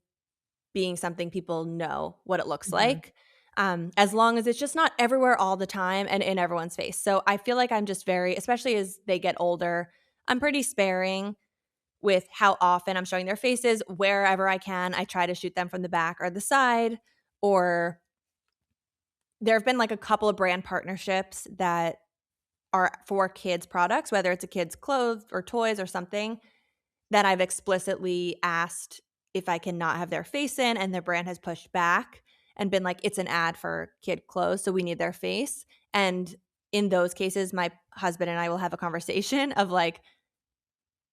[SPEAKER 2] being something people know what it looks
[SPEAKER 1] Mhm.
[SPEAKER 2] like, as long as it's just not everywhere all the time and in everyone's face. So I feel like I'm just very especially as they get older, I'm pretty sparing with how often I'm showing their faces. Wherever I can, I try to shoot them from the back or the side, or there have been, like, a couple of brand partnerships that are for kids products, whether it's a kid's clothes or toys or something, that I've explicitly asked if I cannot have their face in, and their brand has pushed back and been like, "It's an ad for kid clothes, so we need their face." And in those cases, my husband and I will have a conversation of like,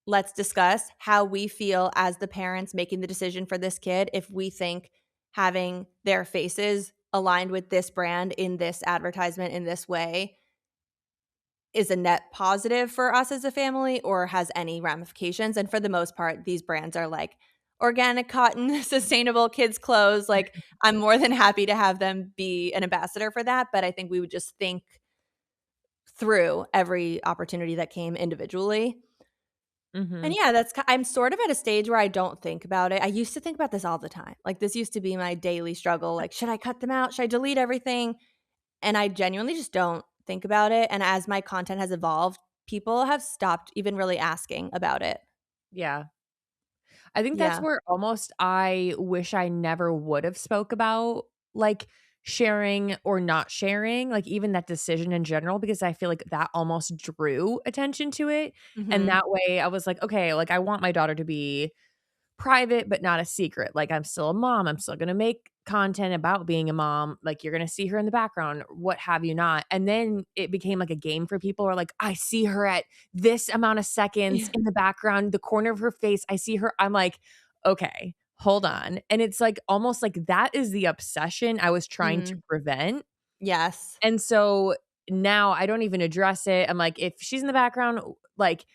[SPEAKER 2] "Let's discuss how we feel as the parents making the decision for this kid, if we think having their faces aligned with this brand in this advertisement in this way is a net positive for us as a family or has any ramifications." And for the most part, these brands are like organic cotton, sustainable kids' clothes. Like, I'm more than happy to have them be an ambassador for that. But I think we would just think through every opportunity that came individually. And
[SPEAKER 1] Mhm.
[SPEAKER 2] yeah, I'm sort of at a stage where I don't think about it. I used to think about this all the time. Like, this used to be my daily struggle. Like, should I cut them out? Should I delete everything? And I genuinely just don't think about it, and as my content has evolved, people have stopped even really asking about it.
[SPEAKER 1] Yeah. I think that's
[SPEAKER 2] Yeah.
[SPEAKER 1] where almost I wish I never would have spoke about, like, sharing or not sharing, like, even that decision in general, because I feel like that almost drew attention to it, and
[SPEAKER 2] Mhm.
[SPEAKER 1] that way I was like, "Okay, like, I want my daughter to be private, but not a secret. Like, I'm still a mom. I'm still gonna make content about being a mom. Like, you're gonna see her in the background, what have you not." And then it became like a game for people who are like, I see her at this amount of seconds
[SPEAKER 2] Yeah.
[SPEAKER 1] in the background, the corner of her face. I see her. I'm like, okay, hold on. And it's like almost like that is the obsession I was trying to
[SPEAKER 2] Mhm.
[SPEAKER 1] prevent.
[SPEAKER 2] Yes.
[SPEAKER 1] And so now I don't even address it. I'm like, if she's in the background, like,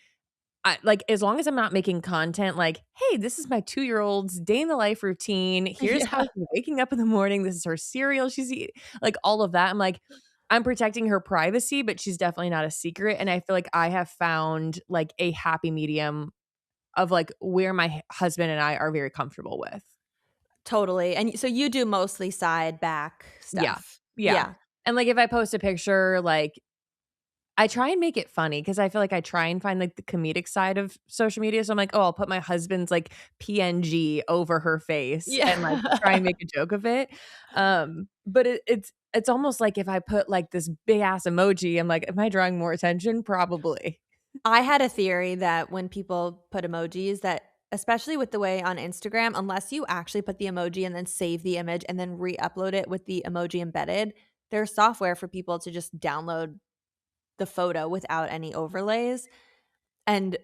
[SPEAKER 1] as long as I'm not making content like, "Hey, this is my two-year-old's day in the life routine. Here's how
[SPEAKER 2] Yeah.
[SPEAKER 1] she's waking up in the morning. This is her cereal she's eat" like, all of that. I'm like, I'm protecting her privacy, but she's definitely not a secret, and I feel like I have found, like, a happy medium of like where my husband and I are very comfortable with.
[SPEAKER 2] Totally. And so you do mostly side back
[SPEAKER 1] Yeah.
[SPEAKER 2] stuff.
[SPEAKER 1] Yeah.
[SPEAKER 2] Yeah.
[SPEAKER 1] And like if I post a picture, like I try and make it funny because I feel like I try and find like the comedic side of social media. So I'm like, oh, I'll put my husband's like PNG over her face and like try and
[SPEAKER 2] Yeah.
[SPEAKER 1] make a joke of it. But it's almost like if I put like this big ass emoji, I'm like, am I drawing more attention? Probably.
[SPEAKER 2] I had a theory that when people put emojis that especially with the way on Instagram, unless you actually put the emoji and then save the image and then re-upload it with the emoji embedded, there's software for people to just download the photo without any overlays. And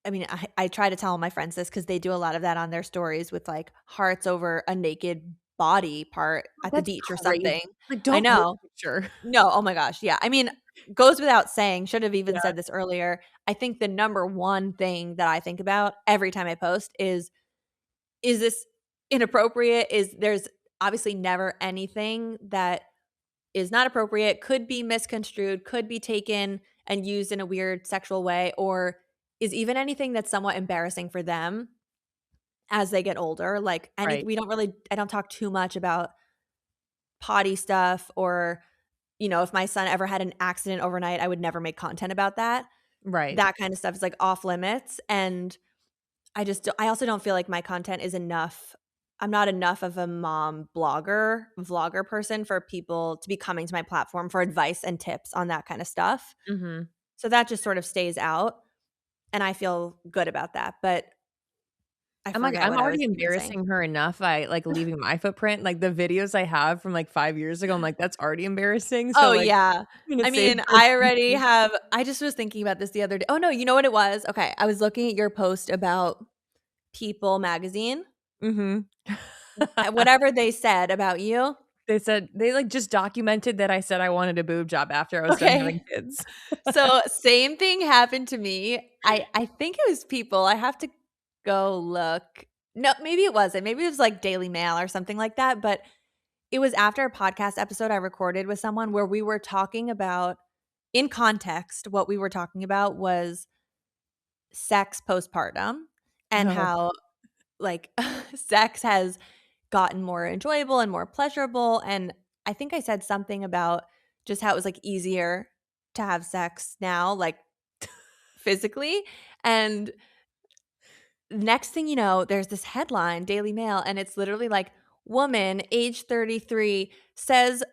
[SPEAKER 2] I mean, I try to tell my friends this because they do a lot of that on their stories with like hearts over a naked body part at the
[SPEAKER 1] That's
[SPEAKER 2] beach or
[SPEAKER 1] crazy.
[SPEAKER 2] something.
[SPEAKER 1] Like,
[SPEAKER 2] I
[SPEAKER 1] don't post
[SPEAKER 2] know.
[SPEAKER 1] a picture.
[SPEAKER 2] No, oh my gosh, yeah. I mean, goes without saying, should have even
[SPEAKER 1] Yeah.
[SPEAKER 2] said this earlier. I think the number one thing that I think about every time I post is this inappropriate? There's obviously never anything that is not appropriate, could be misconstrued, could be taken and used in a weird sexual way, or is even anything that's somewhat embarrassing for them as they get older. Like
[SPEAKER 1] Right.
[SPEAKER 2] I don't talk too much about potty stuff or, if my son ever had an accident overnight, I would never make content about that.
[SPEAKER 1] Right.
[SPEAKER 2] That kind of stuff is like off limits. And I also don't feel like my content is enough. I'm not enough of a mom blogger, vlogger person for people to be coming to my platform for advice and tips on that kind of stuff.
[SPEAKER 1] Mhm.
[SPEAKER 2] So that just sort of stays out, and I feel good about that, but I
[SPEAKER 1] I'm like,
[SPEAKER 2] forget
[SPEAKER 1] I'm
[SPEAKER 2] what I was
[SPEAKER 1] already
[SPEAKER 2] even saying.
[SPEAKER 1] embarrassing her enough by, like, leaving my footprint, like, the videos I have from, like, 5 years ago, I'm like, that's already embarrassing, so,
[SPEAKER 2] Oh,
[SPEAKER 1] like,
[SPEAKER 2] yeah.
[SPEAKER 1] I'm gonna
[SPEAKER 2] I
[SPEAKER 1] save
[SPEAKER 2] mean,
[SPEAKER 1] her
[SPEAKER 2] I just was thinking about this the other day. Oh, no, you know what it was? Okay, I was looking at your post about People magazine,
[SPEAKER 1] Mhm.
[SPEAKER 2] whatever they said about you.
[SPEAKER 1] They said they, like, just documented that I said I wanted a boob job after I was done having
[SPEAKER 2] Okay.
[SPEAKER 1] kids.
[SPEAKER 2] So, same thing happened to me. I think it was People. I have to go look. No, maybe it wasn't. Maybe it was, like, Daily Mail or something like that, but it was after a podcast episode I recorded with someone where we were talking about in context, what we were talking about was sex postpartum and
[SPEAKER 1] Oh,
[SPEAKER 2] how, like, sex has gotten more enjoyable and more pleasurable, and I think I said something about just how it was, like, easier to have sex now, like, physically, and next thing you know, there's this headline, Daily Mail, and it's literally like, "Woman, age 33, says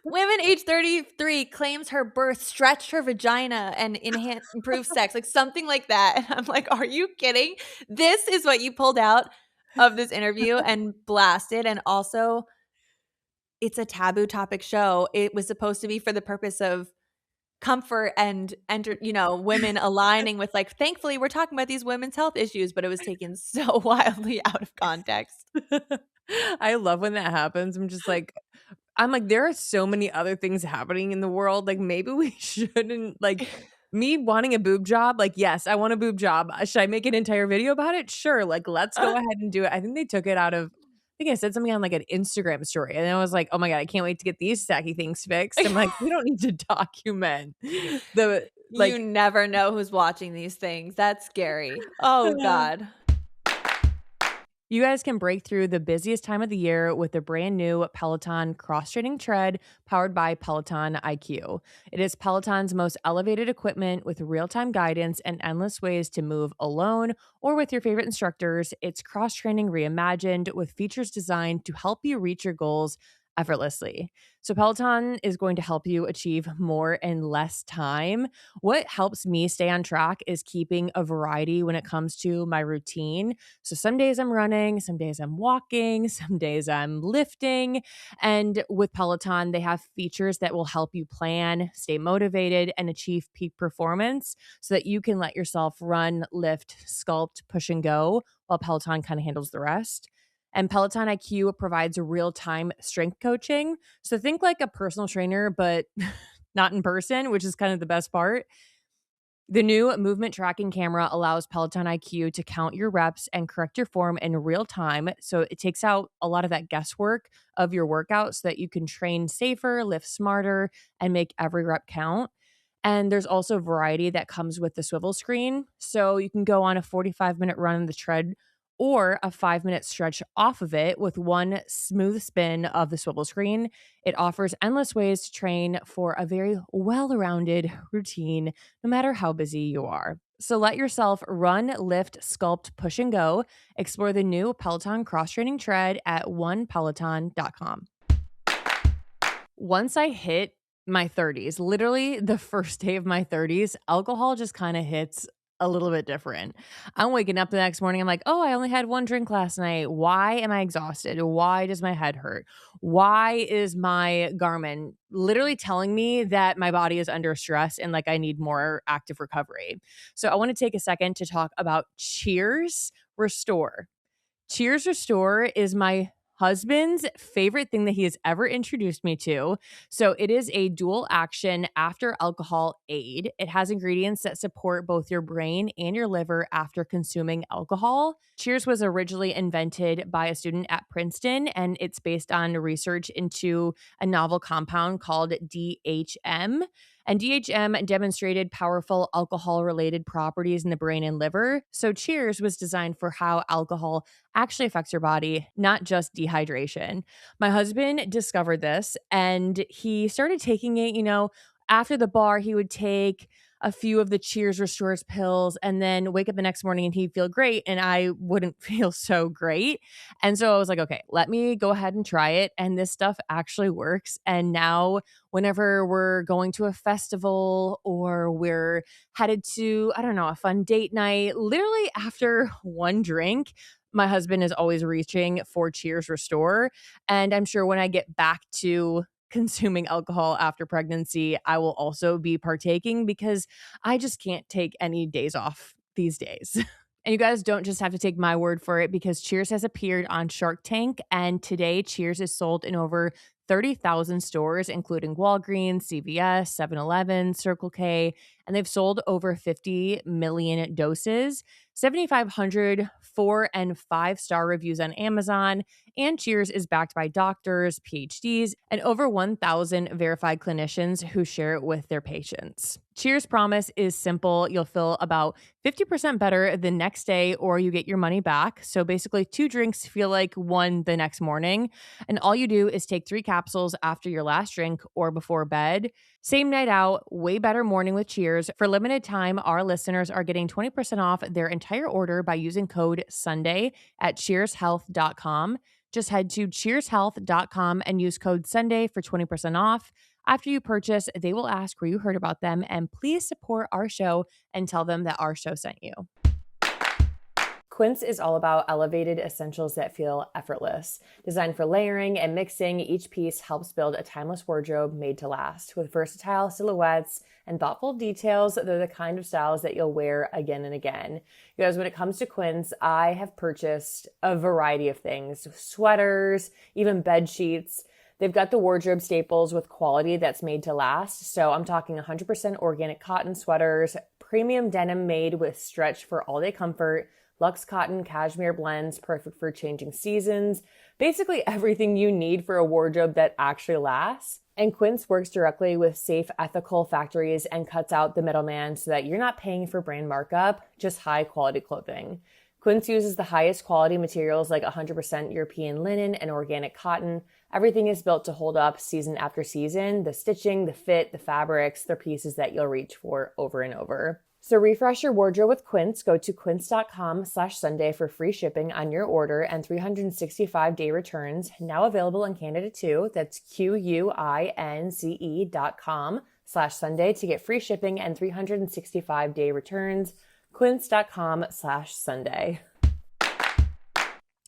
[SPEAKER 2] women age 33 claims her birth stretched her vagina and improved sex," like, something like that, and I'm like, "Are you kidding? This is what you pulled out of this interview and blasted," and also, it's a taboo topic show. It was supposed to be for the purpose of comfort and women aligning with, like, thankfully, we're talking about these women's health issues, but it was taken so wildly out of context.
[SPEAKER 1] I love when that happens. I'm like, there are so many other things happening in the world. Like, maybe we shouldn't like me wanting a boob job. Like, yes, I want a boob job. Should I make an entire video about it? Sure. Like, let's go ahead and do it. I think they took it out of, I think I said something on like an Instagram story. And I was like, oh my God, I can't wait to get these tacky things fixed. I'm like, we don't need to document the,
[SPEAKER 2] You
[SPEAKER 1] like,
[SPEAKER 2] never know who's watching these things. That's scary. Oh god.
[SPEAKER 1] you guys can break through the busiest time of the year with the brand new Peloton Cross Training Tread powered by Peloton IQ. It is Peloton's most elevated equipment with real time guidance and endless ways to move alone or with your favorite instructors. It's cross training reimagined with features designed to help you reach your goals effortlessly. So, Peloton is going to help you achieve more in less time. What helps me stay on track is keeping a variety when it comes to my routine. So some days I'm running, some days I'm walking, some days I'm lifting. And with Peloton, they have features that will help you plan, stay motivated, and achieve peak performance so that you can let yourself run, lift, sculpt, push, and go while Peloton kind of handles the rest. And Peloton IQ provides real time strength coaching. So think like a personal trainer, but not in person, which is kind of the best part. The new movement tracking camera allows Peloton IQ to count your reps and correct your form in real time. So it takes out a lot of that guesswork of your workout so that you can train safer, lift smarter, and make every rep count. And there's also variety that comes with the swivel screen. So you can go on a 45-minute run on the tread or a 5-minute stretch off of it with one smooth spin of the swivel screen. It offers endless ways to train for a very well rounded routine, no matter how busy you are. So let yourself run, lift, sculpt, push, and go. Explore the new Peloton Cross Training Tread at onepeloton.com. Once I hit my 30s, literally the first day of my 30s, alcohol just kind of hits a little bit different. I'm waking up the next morning. I'm like, oh, I only had one drink last night. Why am I exhausted? Why does my head hurt? Why is my Garmin literally telling me that my body is under stress and like I need more active recovery? So I want to take a second to talk about Cheers Restore. Cheers Restore is my husband's favorite thing that he has ever introduced me to. So it is a dual action after alcohol aid. It has ingredients that support both your brain and your liver after consuming alcohol. Cheers was originally invented by a student at Princeton, and it's based on research into a novel compound called DHM. And DHM demonstrated powerful alcohol related properties in the brain and liver. So, Cheers was designed for how alcohol actually affects your body, not just dehydration. My husband discovered this and he started taking it, after the bar, he would take a few of the Cheers Restores pills and then wake up the next morning and he'd feel great and I wouldn't feel so great. And so I was like, okay, let me go ahead and try it. And this stuff actually works. And now whenever we're going to a festival or we're headed to, I don't know, a fun date night, literally after one drink, my husband is always reaching for Cheers Restore. And I'm sure when I get back to consuming alcohol after pregnancy, I will also be partaking because I just can't take any days off these days. And you guys don't just have to take my word for it because Cheers has appeared on Shark Tank. And today, Cheers is sold in over 30,000 stores, including Walgreens, CVS, 7-Eleven, Circle K, and they've sold over 50 million doses, 7,500 4- and 5-star reviews on Amazon, and Cheers is backed by doctors, PhDs, and over 1,000 verified clinicians who share it with their patients. Cheers' promise is simple. You'll feel about 50% better the next day or you get your money back. So basically 2 drinks feel like one the next morning. And all you do is take 3 capsules after your last drink or before bed. Same night out, way better morning with Cheers. For limited time, our listeners are getting 20% off their entire order by using code SUNDAY at cheershealth.com. Just head to cheershealth.com and use code SUNDAY for 20% off. After you purchase, they will ask where you heard about them, and please support our show and tell them that our show sent you. Quince is all about elevated essentials that feel effortless. Designed for layering and mixing, each piece helps build a timeless wardrobe made to last. With versatile silhouettes and thoughtful details, they're the kind of styles that you'll wear again and again. You guys, when it comes to Quince, I have purchased a variety of things, sweaters, even bed sheets. They've got the wardrobe staples with quality that's made to last. So I'm talking 100% organic cotton sweaters, premium denim made with stretch for all-day comfort, luxe cotton cashmere blends perfect for changing seasons, basically everything you need for a wardrobe that actually lasts. And Quince works directly with safe, ethical factories and cuts out the middleman so that you're not paying for brand markup, just high quality clothing. Quince uses the highest quality materials like 100% European linen and organic cotton. Everything is built to hold up season after season. The stitching, the fit, the fabrics, they're pieces that you'll reach for over and over. So refresh your wardrobe with Quince. Go to quince.com/Sunday for free shipping on your order and 365-day returns. Now available in Canada too. That's QUINCE.com/Sunday to get free shipping and 365-day returns. Quince.com/Sunday.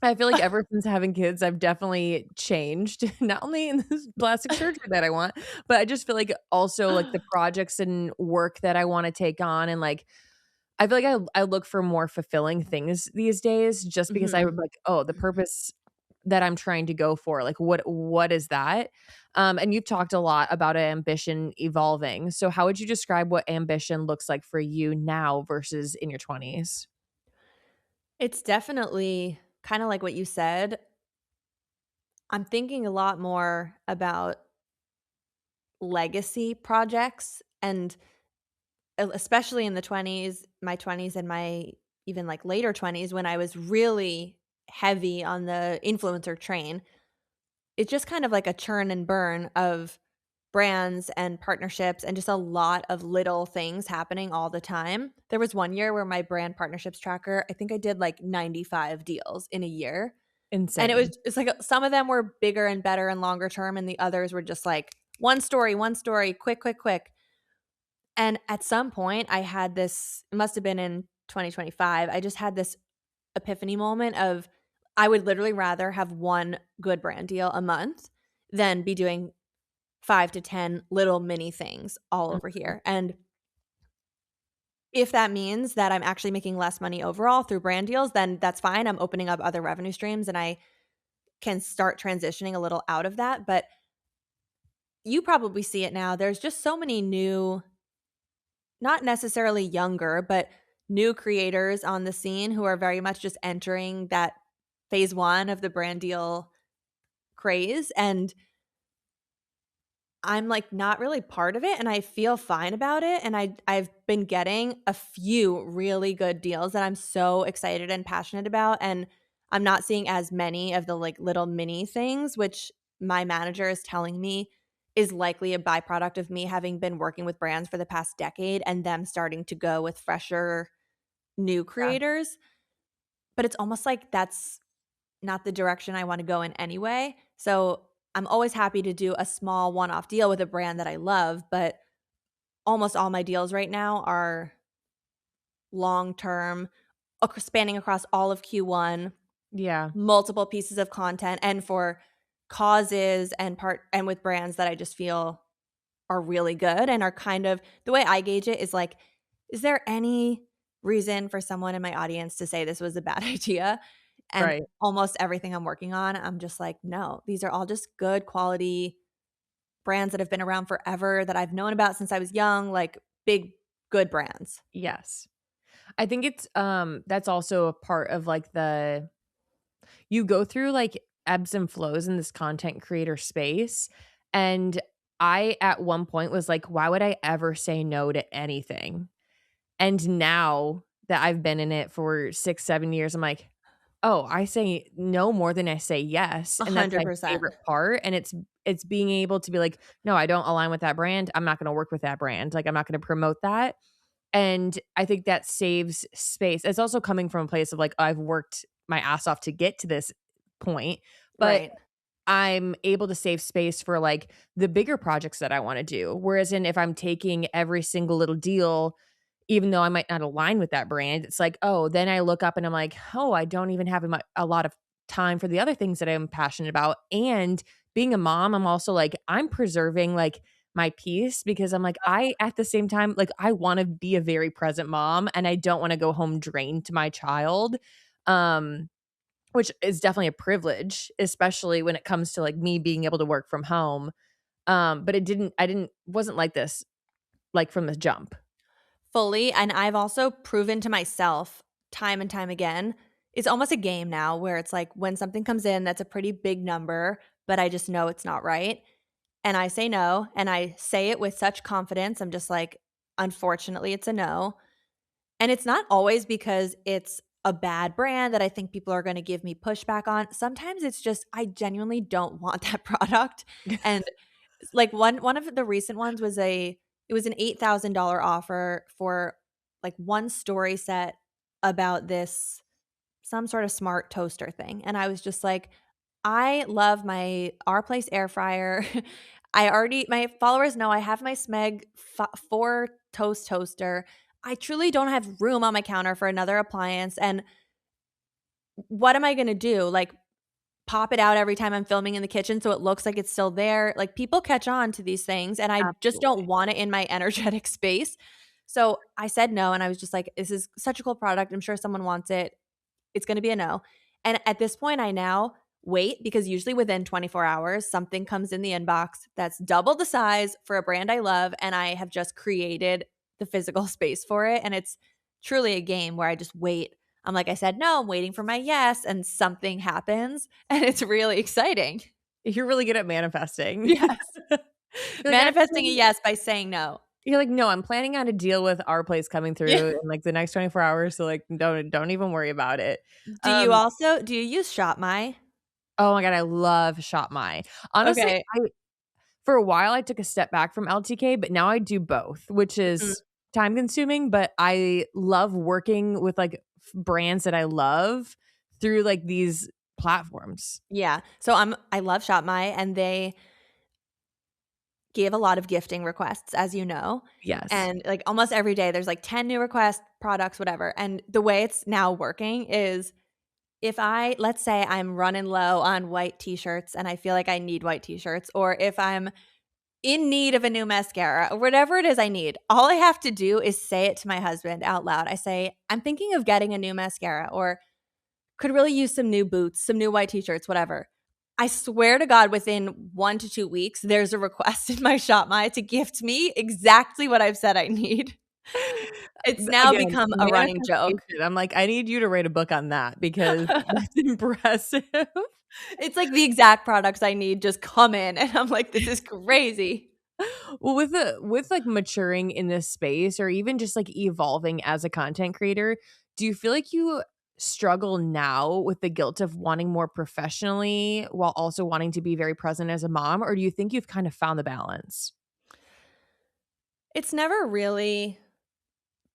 [SPEAKER 1] I feel like ever since having kids, I've definitely changed, not only in this plastic surgery that I want, but I just feel like also like the projects and work that I want to take on. And like, I feel like I look for more fulfilling things these days just because I
[SPEAKER 2] Mhm.
[SPEAKER 1] would like, oh, the purpose that I'm trying to go for, like what is that? And you've talked a lot about ambition evolving. So how would you describe what ambition looks like for you now versus in your 20s?
[SPEAKER 2] It's definitely kinda like what you said. I'm thinking a lot more about legacy projects and especially in the 20s, my 20s and my even like later 20s when I was really heavy on the influencer train, it's just kind of like a churn and burn of brands and partnerships and just a lot of little things happening all the time. There was one year where my brand partnerships tracker, I think I did like 95 deals in a year. And
[SPEAKER 1] Insane.
[SPEAKER 2] it's like some of them were bigger and better and longer term, and the others were just like one story, quick, quick, quick. And at some point, I had this, it must have been in 2025, I just had this epiphany moment of I would literally rather have one good brand deal a month than be doing 5 to 10 little mini things all over
[SPEAKER 1] Mhm.
[SPEAKER 2] here. And if that means that I'm actually making less money overall through brand deals, then that's fine. I'm opening up other revenue streams and I can start transitioning a little out of that. But you probably see it now. There's just so many new, not necessarily younger, but new creators on the scene who are very much just entering that phase one of the brand deal craze. And I'm like not really part of it and I feel fine about it. And I've been getting a few really good deals that I'm so excited and passionate about. And I'm not seeing as many of the like little mini things, which my manager is telling me is likely a byproduct of me having been working with brands for the past decade and them starting to go with fresher new
[SPEAKER 1] Yeah.
[SPEAKER 2] creators. But it's almost like that's not the direction I want to go in anyway. So I'm always happy to do a small one off deal with a brand that I love, but almost all my deals right now are long term, spanning across all of Q1,
[SPEAKER 1] Yeah.
[SPEAKER 2] multiple pieces of content, and for causes and with brands that I just feel are really good and are kind of the way I gauge it is like, is there any reason for someone in my audience to say this was a bad idea? And
[SPEAKER 1] Right.
[SPEAKER 2] almost everything I'm working on, I'm just like, no, these are all just good quality brands that have been around forever that I've known about since I was young, like big, good brands.
[SPEAKER 1] Yes. I think it's that's also a part of like the you go through like ebbs and flows in this content creator space. And I at one point was like, why would I ever say no to anything? And now that I've been in it for 6, 7 years, I'm like, oh, I say no more than I say yes. And that's my
[SPEAKER 2] 100%.
[SPEAKER 1] favorite part. And it's being able to be like, no, I don't align with that brand. I'm not gonna work with that brand. Like I'm not gonna promote that. And I think that saves space. It's also coming from a place of like, I've worked my ass off to get to this point, but
[SPEAKER 2] Right.
[SPEAKER 1] I'm able to save space for like the bigger projects that I want to do. Whereas if I'm taking every single little deal, even though I might not align with that brand, it's like, oh, then I look up and I'm like, oh, I don't even have a lot of time for the other things that I'm passionate about. And being a mom, I'm also like, I'm preserving like my peace because I'm like, I at the same time, like, I want to be a very present mom and I don't want to go home drained to my child. Um, which is definitely a privilege, especially when it comes to, like, me being able to work from home, but I didn't wasn't like this, like, from the jump.
[SPEAKER 2] Fully. And I've also proven to myself time and time again, it's almost a game now where it's like when something comes in that's a pretty big number, but I just know it's not right. And I say no, and I say it with such confidence. I'm just like, unfortunately, it's a no. And it's not always because it's a bad brand that I think people are going to give me pushback on. Sometimes it's just I genuinely don't want that product. And like one of the recent ones was it was an $8,000 offer for like one story set about this some sort of smart toaster thing. And I was just like, I love my Our Place air fryer. My followers know I have my Smeg 4 toast toaster. I truly don't have room on my counter for another appliance. And what am I going to do? Like, pop it out every time I'm filming in the kitchen so it looks like it's still there. Like people catch on to these things and I just don't
[SPEAKER 1] Absolutely.
[SPEAKER 2] want it in my energetic space. So I said no and I was just like, this is such a cool product. I'm sure someone wants it. It's going to be a no. And at this point, I now wait because usually within 24 hours, something comes in the inbox that's double the size for a brand I love. And I have just created the physical space for it. And it's truly a game where I just wait. I'm like, I said no, I'm waiting for my yes. And something happens. And it's really exciting.
[SPEAKER 1] You're really good at manifesting.
[SPEAKER 2] Yes.
[SPEAKER 1] You're like,
[SPEAKER 2] Manifesting a
[SPEAKER 1] "Actually"
[SPEAKER 2] yes by saying no.
[SPEAKER 1] You're like, "No, I'm planning on a deal with our place coming
[SPEAKER 2] Yeah.
[SPEAKER 1] through in, like, the next 24 hours, so, like, don't even worry about it." Um,
[SPEAKER 2] Do you use Shop My?
[SPEAKER 1] oh my god, I love Shop My. Honestly,
[SPEAKER 2] Okay.
[SPEAKER 1] for a while, I took a step back from LTK, but now I do both, which
[SPEAKER 2] Mhm.
[SPEAKER 1] is time consuming, but I love working with, like, brands that I love through, like, these platforms.
[SPEAKER 2] Yeah. So I love Shop My, and they give a lot of gifting requests, as you know,
[SPEAKER 1] Yes.
[SPEAKER 2] and, like, almost every day there's, like, 10 new requests, products, whatever, and the way it's now working is if let's say I'm running low on white T-shirts and I feel like I need white T-shirts, or if I'm in need of a new mascara, or whatever it is I need, all I have to do is say it to my husband out loud. I say, "I'm thinking of getting a new mascara," or "Could really use some new boots, some new white T-shirts," whatever. I swear to God, within 1 to 2 weeks, there's a request in my Shop My to gift me exactly what I've said I need. It's now
[SPEAKER 1] Again,
[SPEAKER 2] become a running joke.
[SPEAKER 1] manifestation. I'm like, "I need you to write a book on that because that's impressive."
[SPEAKER 2] It's like the exact products I need just come in, and I'm like, "This is crazy."
[SPEAKER 1] Well, with, like, maturing in this space or even just, like, evolving as a content creator, do you feel like you struggle now with the guilt of wanting more professionally while also wanting to be very present as a mom, or do you think you've kind of found the balance?
[SPEAKER 2] It's never really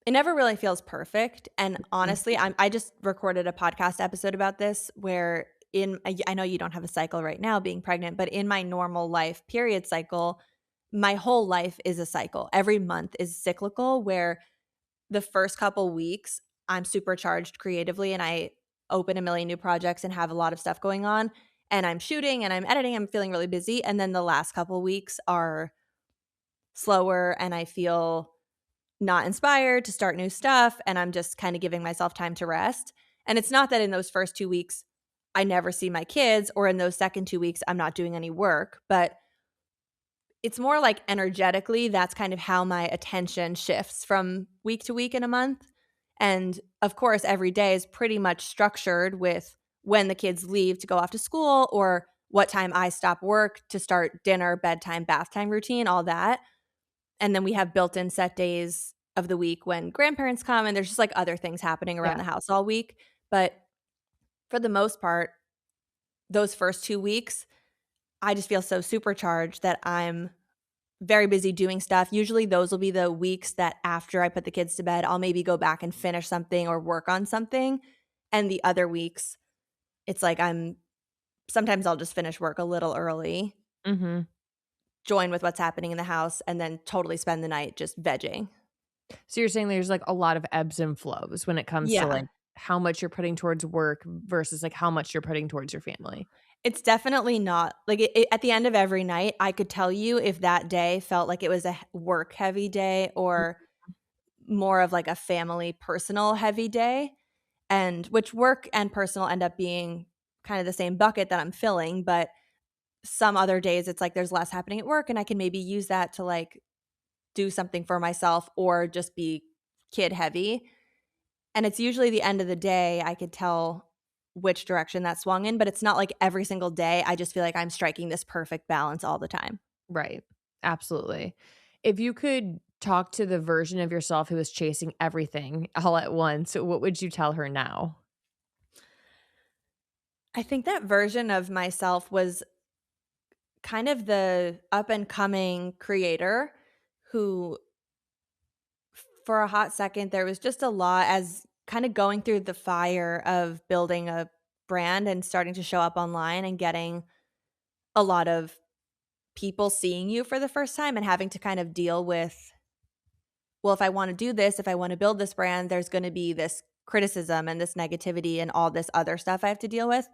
[SPEAKER 2] It never really feels perfect, and
[SPEAKER 1] Mm.
[SPEAKER 2] honestly, I just recorded a podcast episode about this where I know you don't have a cycle right now being pregnant, but in my normal life period cycle, my whole life is a cycle. Every month is cyclical where the first couple weeks, I'm supercharged creatively and I open a million new projects and have a lot of stuff going on, and I'm shooting and I'm editing, I'm feeling really busy, and then the last couple weeks are slower and I feel not inspired to start new stuff, and I'm just kind of giving myself time to rest. And it's not that in those first 2 weeks I never see my kids, or in those second 2 weeks I'm not doing any work, but it's more like energetically that's kind of how my attention shifts from week to week in a month. And of course, every day is pretty much structured with when the kids leave to go off to school, or what time I stop work to start dinner, bedtime, bath time routine, all that. And then we have built-in set days of the week when grandparents come, and there's just, like, other things happening around
[SPEAKER 1] Yeah.
[SPEAKER 2] the house all week. But for the most part, those first 2 weeks, I just feel so supercharged that I'm very busy doing stuff. Usually, those will be the weeks that after I put the kids to bed, I'll maybe go back and finish something or work on something. And the other weeks, it's like sometimes I'll just finish work a little early,
[SPEAKER 1] Mhm.
[SPEAKER 2] join with what's happening in the house, and then totally spend the night just vegging.
[SPEAKER 1] So you're saying there's, like, a lot of ebbs and flows when it comes to,
[SPEAKER 2] Yeah.
[SPEAKER 1] like, how much you're putting towards work versus, like, how much you're putting towards your family.
[SPEAKER 2] It's definitely not like, at the end of every night, I could tell you if that day felt like it was a work heavy day or more of, like, a family personal heavy day, and which work and personal end up being kind of the same bucket that I'm filling, but some other days, it's like there's less happening at work, and I can maybe use that to, like, do something for myself or just be kid heavy. And it's usually the end of the day I could tell which direction that swung in, but it's not like every single day, I just feel like I'm striking this perfect balance all the time.
[SPEAKER 1] Right. Absolutely. If you could talk to the version of yourself who was chasing everything all at once, what would you tell her now?
[SPEAKER 2] I think that version of myself was kind of the up and coming creator who, for a hot second, there was just a lot as kind of going through the fire of building a brand and starting to show up online and getting a lot of people seeing you for the first time and having to kind of deal with, well, if I want to do this, if I want to build this brand, there's going to be this criticism and this negativity and all this other stuff I have to deal with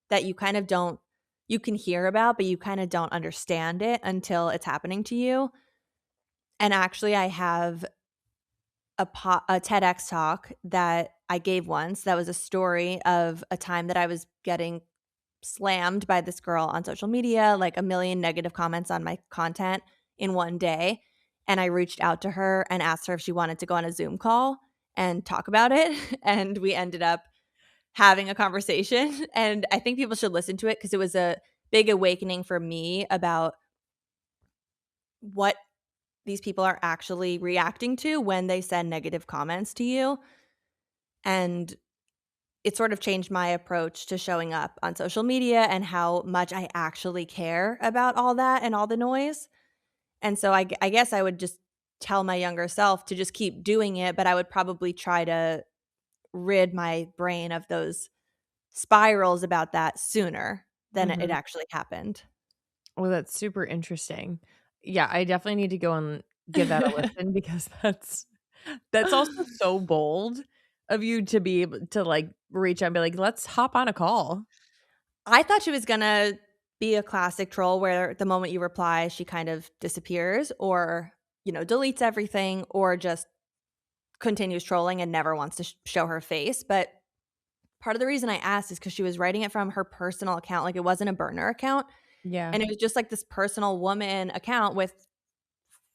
[SPEAKER 2] that you kind of don't, you can hear about, but you kind of don't understand it until it's happening to you. And actually, I have a TEDx talk that I gave once that was a story of a time that I was getting slammed by this girl on social media, like a million negative comments on my content in one day. And I reached out to her and asked her if she wanted to go on a Zoom call and talk about it. And we ended up having a conversation. And I think people should listen to it because it was a big awakening for me about what these people are actually reacting to when they send negative comments to you. And it sort of changed my approach to showing up on social media and how much I actually care about all that and all the noise. And so I guess I would just tell my younger self to just keep doing it, but I would probably try to rid my brain of those spirals about that sooner than it
[SPEAKER 1] Mhm.
[SPEAKER 2] actually happened.
[SPEAKER 1] Well, that's super interesting. Yeah, I definitely need to go and give that a listen because that's also so bold of you to be able to, like, reach out and be like, "Let's hop on a call."
[SPEAKER 2] I thought she was gonna be a classic troll where the moment you reply, she kind of disappears or, deletes everything or just continues trolling and never wants to show her face. But part of the reason I asked is because she was writing it from her personal account. Like, it wasn't a burner account.
[SPEAKER 1] Yeah.
[SPEAKER 2] And it was just like this personal woman account with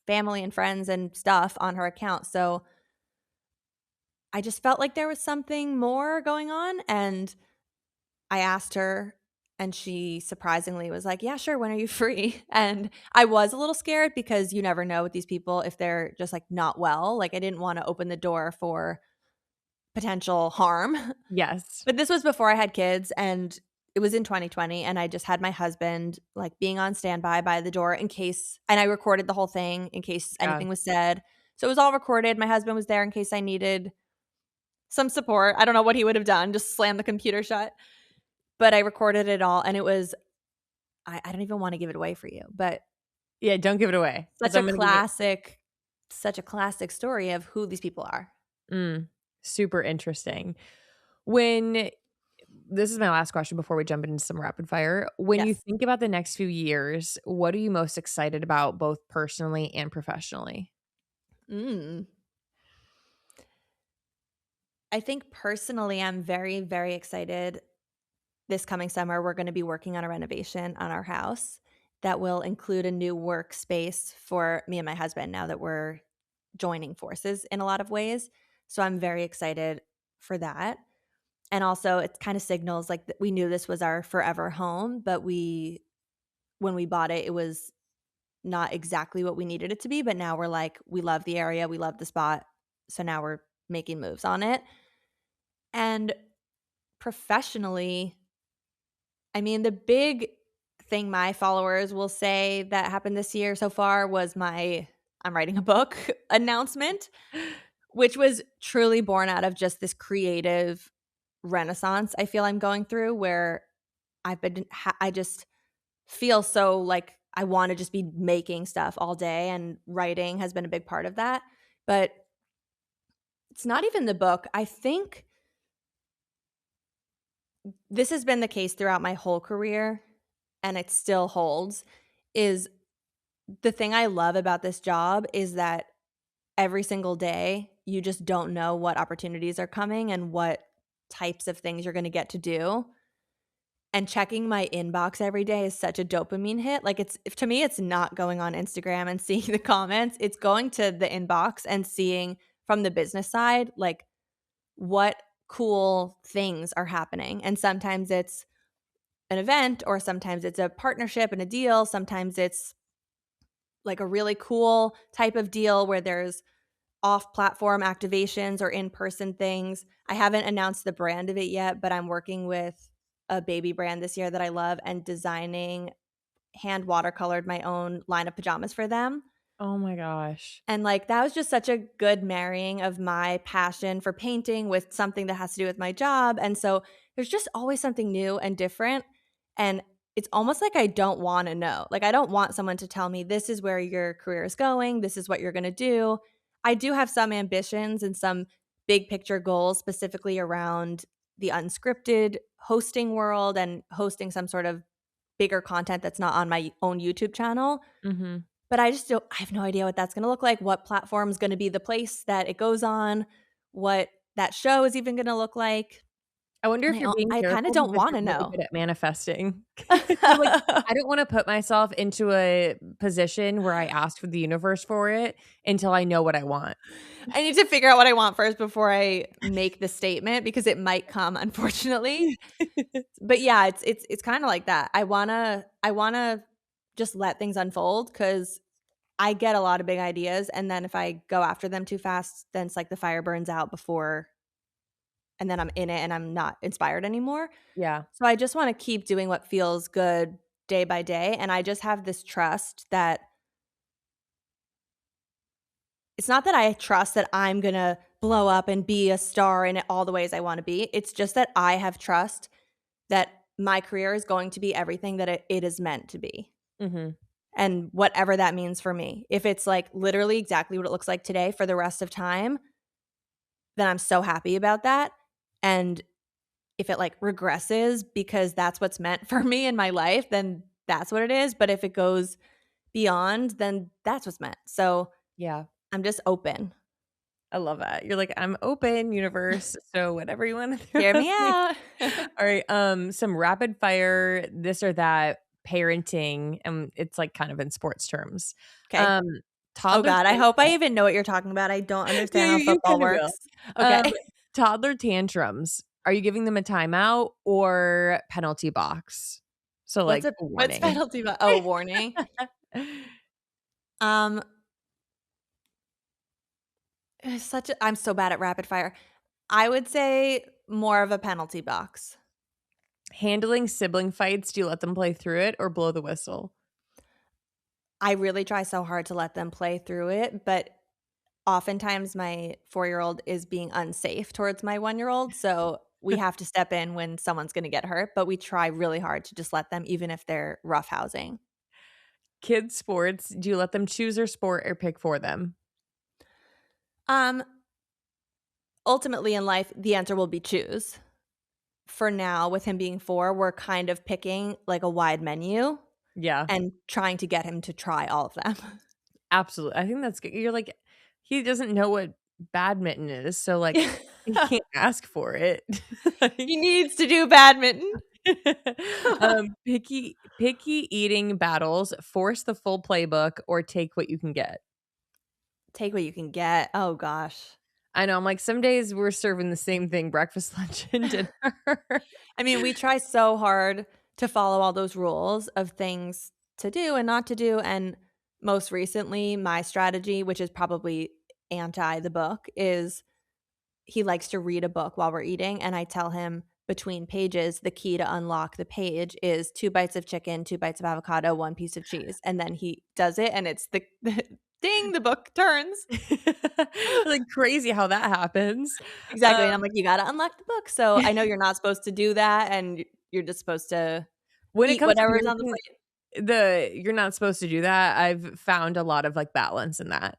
[SPEAKER 2] family and friends and stuff on her account. So I just felt like there was something more going on. And I asked her, and she surprisingly was like, "Yeah, sure. When are you free?" And I was a little scared because you never know with these people if they're just like not well. Like, I didn't want to open the door for potential harm.
[SPEAKER 1] Yes.
[SPEAKER 2] But this was before I had kids, and it was in 2020, and I just had my husband, like, being on standby by the door in case, and I recorded the whole thing in case
[SPEAKER 1] Yeah.
[SPEAKER 2] anything was said. So it was all recorded. My husband was there in case I needed some support. I don't know what he would have done, just slam the computer shut. But I recorded it all, and it was I don't even wanna give it away for you, but
[SPEAKER 1] Yeah, don't give it away because
[SPEAKER 2] such a
[SPEAKER 1] I'm gonna give it
[SPEAKER 2] classic such a classic story of who these people are.
[SPEAKER 1] mm, super interesting. When this is my last question before we jump into some rapid fire. When you
[SPEAKER 2] Yes.
[SPEAKER 1] think about the next few years, what are you most excited about both personally and professionally?
[SPEAKER 2] Mm. I think personally, I'm very, very excited. This coming summer, we're gonna be working on a renovation on our house that will include a new workspace for me and my husband now that we're joining forces in a lot of ways. So I'm very excited for that. And also it kind of signals like that we knew this was our forever home, but when we bought it, it was not exactly what we needed it to be. But now we're like, we love the area, we love the spot. So now we're making moves on it. And professionally, I mean, the big thing my followers will say that happened this year so far was my "I'm writing a book" announcement, which was truly born out of just this creative renaissance I feel I'm going through where I just feel so like I wanna just be making stuff all day, and writing has been a big part of that. But it's not even the book. I think this has been the case throughout my whole career, and it still holds, is the thing I love about this job is that every single day, you just don't know what opportunities are coming and what types of things you're gonna get to do, and checking my inbox every day is such a dopamine hit. Like, it's to me, it's not going on Instagram and seeing the comments, it's going to the inbox and seeing from the business side, like, what cool things are happening, and sometimes it's an event or sometimes it's a partnership and a deal, sometimes it's like a really cool type of deal where there's off-platform activations or in-person things. I haven't announced the brand of it yet, but I'm working with a baby brand this year that I love and designing hand watercolored my own line of pajamas for them.
[SPEAKER 1] Oh my gosh.
[SPEAKER 2] And, like, that was just such a good marrying of my passion for painting with something that has to do with my job, and so there's just always something new and different, and it's almost like I don't wanna know. Like, I don't want someone to tell me, "This is where your career is going, this is what you're gonna do." I do have some ambitions and some big picture goals specifically around the unscripted hosting world and hosting some sort of bigger content that's not on my own YouTube channel.
[SPEAKER 1] Mhm.
[SPEAKER 2] But I have no idea what that's gonna look like, what platform's gonna be the place that it goes on, what that show is even gonna look like,
[SPEAKER 1] I wonder
[SPEAKER 2] and
[SPEAKER 1] if you're being
[SPEAKER 2] I kinda
[SPEAKER 1] careful
[SPEAKER 2] don't
[SPEAKER 1] because you're
[SPEAKER 2] wanna
[SPEAKER 1] really
[SPEAKER 2] know.
[SPEAKER 1] good at manifesting. You're like, "I don't wanna put myself into a position where I ask for the universe for it until I know what I want."
[SPEAKER 2] I need to figure out what I want first before I make the statement because it might come, unfortunately. But yeah, it's kinda like that. I wanna just let things unfold because I get a lot of big ideas, and then if I go after them too fast, then it's like the fire burns out before and then I'm in it and I'm not inspired anymore.
[SPEAKER 1] Yeah.
[SPEAKER 2] So I just wanna keep doing what feels good day by day, and I just have this trust that it's not that I trust that I'm gonna blow up and be a star in all the ways I wanna be, it's just that I have trust that my career is going to be everything that it is meant to be,
[SPEAKER 1] Mhm.
[SPEAKER 2] and whatever that means for me. If it's, like, literally exactly what it looks like today for the rest of time, then I'm so happy about that, and if it, like, regresses because that's what's meant for me in my life, then that's what it is, but if it goes beyond, then that's what's meant. So,
[SPEAKER 1] Yeah.
[SPEAKER 2] I'm just open.
[SPEAKER 1] I love that. You're like, "I'm open, universe, so whatever you wanna throw
[SPEAKER 2] Hear
[SPEAKER 1] at
[SPEAKER 2] me
[SPEAKER 1] me."
[SPEAKER 2] out.
[SPEAKER 1] Alright, some rapid fire this or that parenting, and it's, like, kind of in sports terms.
[SPEAKER 2] 'Kay.
[SPEAKER 1] Um,
[SPEAKER 2] Oh
[SPEAKER 1] toddler
[SPEAKER 2] god, I hope I
[SPEAKER 1] tantrum
[SPEAKER 2] even know what you're talking about. I don't
[SPEAKER 1] Yeah,
[SPEAKER 2] understand how
[SPEAKER 1] you
[SPEAKER 2] football
[SPEAKER 1] kinda will.
[SPEAKER 2] works. Okay.
[SPEAKER 1] Um, toddler tantrums. Are you giving them a timeout or penalty box? So, like, a
[SPEAKER 2] What's
[SPEAKER 1] warning.
[SPEAKER 2] penalty ba oh, warning? Um, it's such a I'm so bad at rapid fire. I would say more of a penalty box.
[SPEAKER 1] Handling sibling fights, do you let them play through it or blow the whistle?
[SPEAKER 2] I really try so hard to let them play through it, but oftentimes my 4-year-old is being unsafe towards my 1-year-old, so we have to step in when someone's gonna get hurt, but we try really hard to just let them even if they're roughhousing.
[SPEAKER 1] Kids sports, do you let them choose their sport or pick for them?
[SPEAKER 2] Um, Ultimately in life, the answer will be choose. For now, with him being 4, we're kind of picking, like, a wide menu
[SPEAKER 1] Yeah,
[SPEAKER 2] and trying to get him to try all of them.
[SPEAKER 1] absolutely. I think that's good. You're like, he doesn't know what badminton is, so, like, he can't ask for it.
[SPEAKER 2] He
[SPEAKER 1] Like,
[SPEAKER 2] needs to do badminton.
[SPEAKER 1] picky eating battles, force the full playbook, or take what you can get.
[SPEAKER 2] Take what you can get. Oh gosh.
[SPEAKER 1] I know, I'm like, some days we're serving the same thing, breakfast, lunch, and dinner.
[SPEAKER 2] I mean, we try so hard to follow all those rules of things to do and not to do, and most recently, my strategy, which is probably anti the book, is he likes to read a book while we're eating, and I tell him between pages, the key to unlock the page is 2 bites of chicken, 2 bites of avocado, 1 piece of cheese, and then he does it, and it's the ding, the book turns.
[SPEAKER 1] Like, crazy how that happens.
[SPEAKER 2] Exactly, and I'm
[SPEAKER 1] Um,
[SPEAKER 2] like, "You gotta unlock the book." So, I know you're not supposed to do that, and you're just supposed to
[SPEAKER 1] when it
[SPEAKER 2] eat
[SPEAKER 1] comes to
[SPEAKER 2] whatever is on the
[SPEAKER 1] parenting,
[SPEAKER 2] plate.
[SPEAKER 1] you're not supposed to do that, I've found a lot of, like, balance in that.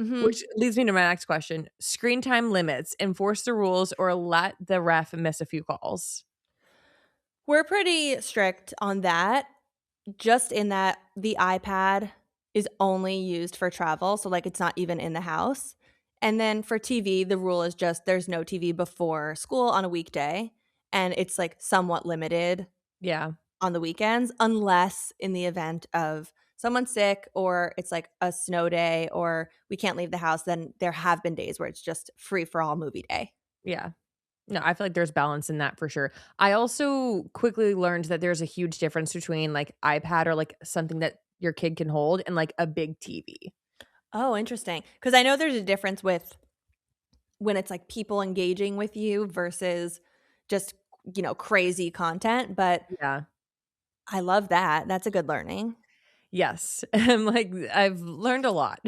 [SPEAKER 2] Mhm.
[SPEAKER 1] Which leads me to my next question. Screen time limits, enforce the rules or let the ref miss a few calls.
[SPEAKER 2] We're pretty strict on that, just in that the iPad is only used for travel, so, like, it's not even in the house, and then for TV, the rule is just there's no TV before school on a weekday, and it's, like, somewhat limited
[SPEAKER 1] Yeah,
[SPEAKER 2] on the weekends unless in the event of someone sick or it's, like, a snow day or we can't leave the house, then there have been days where it's just free for all movie day.
[SPEAKER 1] yeah. No, I feel like there's balance in that for sure. I also quickly learned that there's a huge difference between, like, iPad or, like, something that your kid can hold and, like, a big TV.
[SPEAKER 2] Oh, interesting. Because I know there's a difference with when it's, like, people engaging with you versus just, crazy content, but
[SPEAKER 1] Yeah.
[SPEAKER 2] I love that. That's a good learning.
[SPEAKER 1] Yes. Like, I've learned a lot.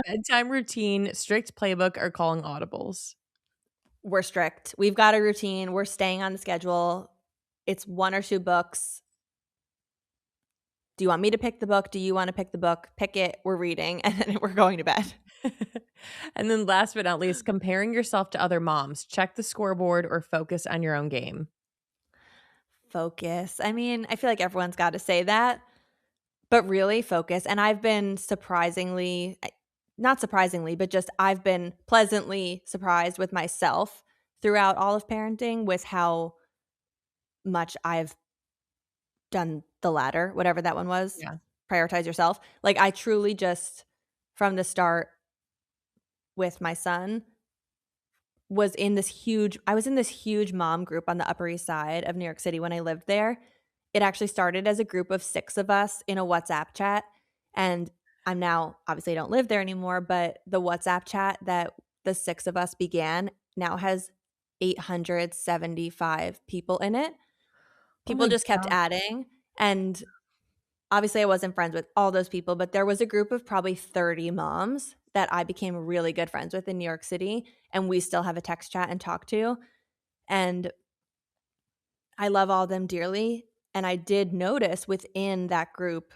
[SPEAKER 1] Bedtime routine, strict playbook, or calling audibles.
[SPEAKER 2] We're strict. We've got a routine. We're staying on the schedule. It's 1 or 2 books. Do you want me to pick the book? Do you wanna pick the book? Pick it. We're reading, and then we're going to bed.
[SPEAKER 1] And then last but not least, comparing yourself to other moms. Check the scoreboard or focus on your own game.
[SPEAKER 2] Focus. I mean, I feel like everyone's gotta say that, but really focus, and I've been not surprisingly, but just I've been pleasantly surprised with myself throughout all of parenting with how much I've done the latter, whatever that one was,
[SPEAKER 1] Yeah.
[SPEAKER 2] prioritize yourself. Like, I truly just, from the start with my son, I was in this huge mom group on the Upper East Side of New York City when I lived there. It actually started as a group of 6 of us in a WhatsApp chat, and I'm now obviously I don't live there anymore, but the WhatsApp chat that the 6 of us began now has 875 people in it.
[SPEAKER 1] Oh
[SPEAKER 2] People
[SPEAKER 1] my
[SPEAKER 2] just kept
[SPEAKER 1] god.
[SPEAKER 2] adding, and obviously I wasn't friends with all those people, but there was a group of probably 30 moms that I became really good friends with in New York City, and we still have a text chat and talk to, and I love all of them dearly, and I did notice within that group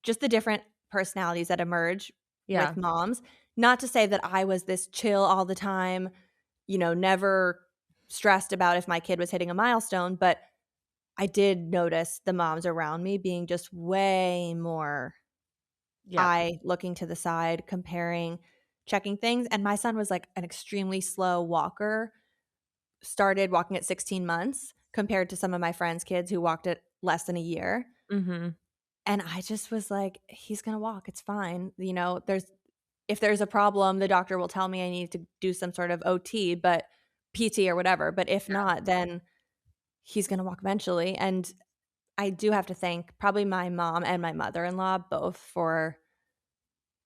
[SPEAKER 2] just the different personalities that emerge
[SPEAKER 1] Yeah.
[SPEAKER 2] with moms. Not to say that I was this chill all the time, never stressed about if my kid was hitting a milestone, but I did notice the moms around me being just way more
[SPEAKER 1] Yep.
[SPEAKER 2] eye looking to the side, comparing, checking things. And my son was like an extremely slow walker, started walking at 16 months compared to some of my friends' kids who walked at less than a year.
[SPEAKER 1] Mhm.
[SPEAKER 2] And I just was like, he's going to walk. It's fine. If there's a problem, the doctor will tell me I need to do some sort of OT, but PT or whatever. But if not, then he's going to walk eventually. And I do have to thank probably my mom and my mother-in-law both for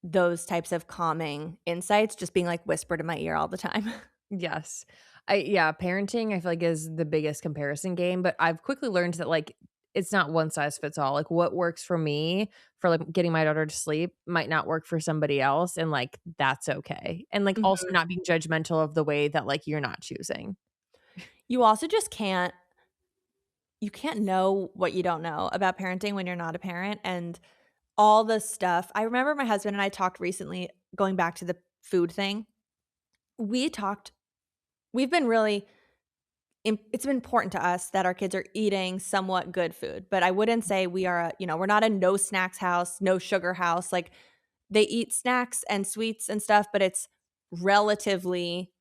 [SPEAKER 2] those types of calming insights, just being like whispered in my ear all the time.
[SPEAKER 1] Yes. Parenting I feel like is the biggest comparison game, but I've quickly learned that like it's not one size fits all. Like what works for me for like getting my daughter to sleep might not work for somebody else and like that's okay. And like also
[SPEAKER 2] Mhm.
[SPEAKER 1] not being judgmental of the way that like you're not choosing.
[SPEAKER 2] You also just can't know what you don't know about parenting when you're not a parent, and all the stuff. I remember my husband and I talked recently, going back to the food thing. We talked we've been really it's been important to us that our kids are eating somewhat good food, but I wouldn't say we're not a no snacks house, no sugar house. Like, they eat snacks and sweets and stuff, but it's relatively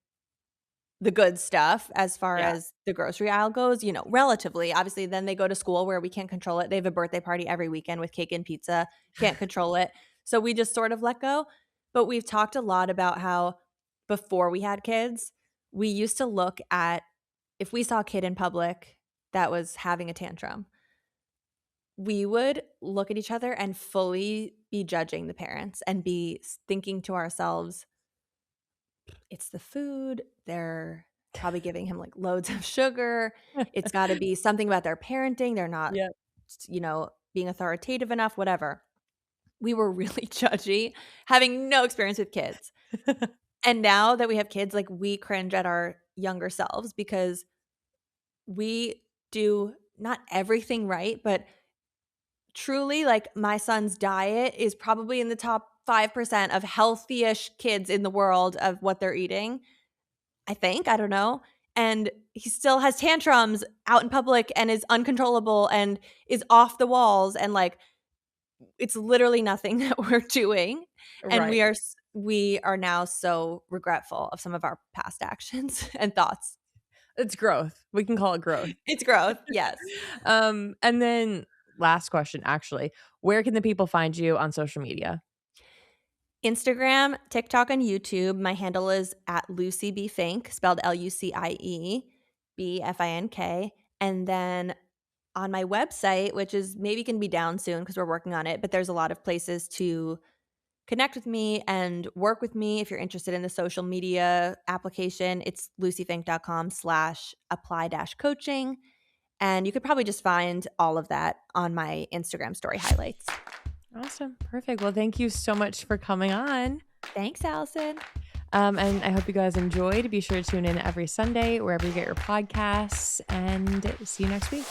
[SPEAKER 2] the good stuff as far
[SPEAKER 1] Yeah.
[SPEAKER 2] as the grocery aisle goes, relatively. Obviously, then they go to school where we can't control it. They have a birthday party every weekend with cake and pizza. Can't control it. So we just sort of let go. But we've talked a lot about how before we had kids, we used to look at if we saw a kid in public that was having a tantrum, we would look at each other and fully be judging the parents and be thinking to ourselves, it's the food. They're probably giving him like loads of sugar. It's got to be something about their parenting. They're not,
[SPEAKER 1] Yeah.
[SPEAKER 2] being authoritative enough, whatever. We were really judgy, having no experience with kids. And now that we have kids, like, we cringe at our younger selves because we do not everything right, but truly, like, my son's diet is probably in the top 5% of healthy-ish kids in the world of what they're eating. I think, I don't know, and he still has tantrums out in public and is uncontrollable and is off the walls, and, like, it's literally nothing that we're doing, and
[SPEAKER 1] Right.
[SPEAKER 2] we are now so regretful of some of our past actions and thoughts.
[SPEAKER 1] It's growth. We can call it growth.
[SPEAKER 2] It's growth, yes.
[SPEAKER 1] And then last question actually, where can the people find you on social media?
[SPEAKER 2] Instagram, TikTok, and YouTube. My handle is at Lucie B. Fink, spelled Lucie BFINK. And then on my website, which is maybe can be down soon because we're working on it, but there's a lot of places to connect with me and work with me if you're interested in the social media application. It's luciefink.com/apply-coaching. And you could probably just find all of that on my Instagram story highlights.
[SPEAKER 1] Awesome. Perfect. Well, thank you so much for coming on.
[SPEAKER 2] Thanks, Allison.
[SPEAKER 1] And I hope you guys enjoyed. Be sure to tune in every Sunday, wherever you get your podcasts, and see you next week.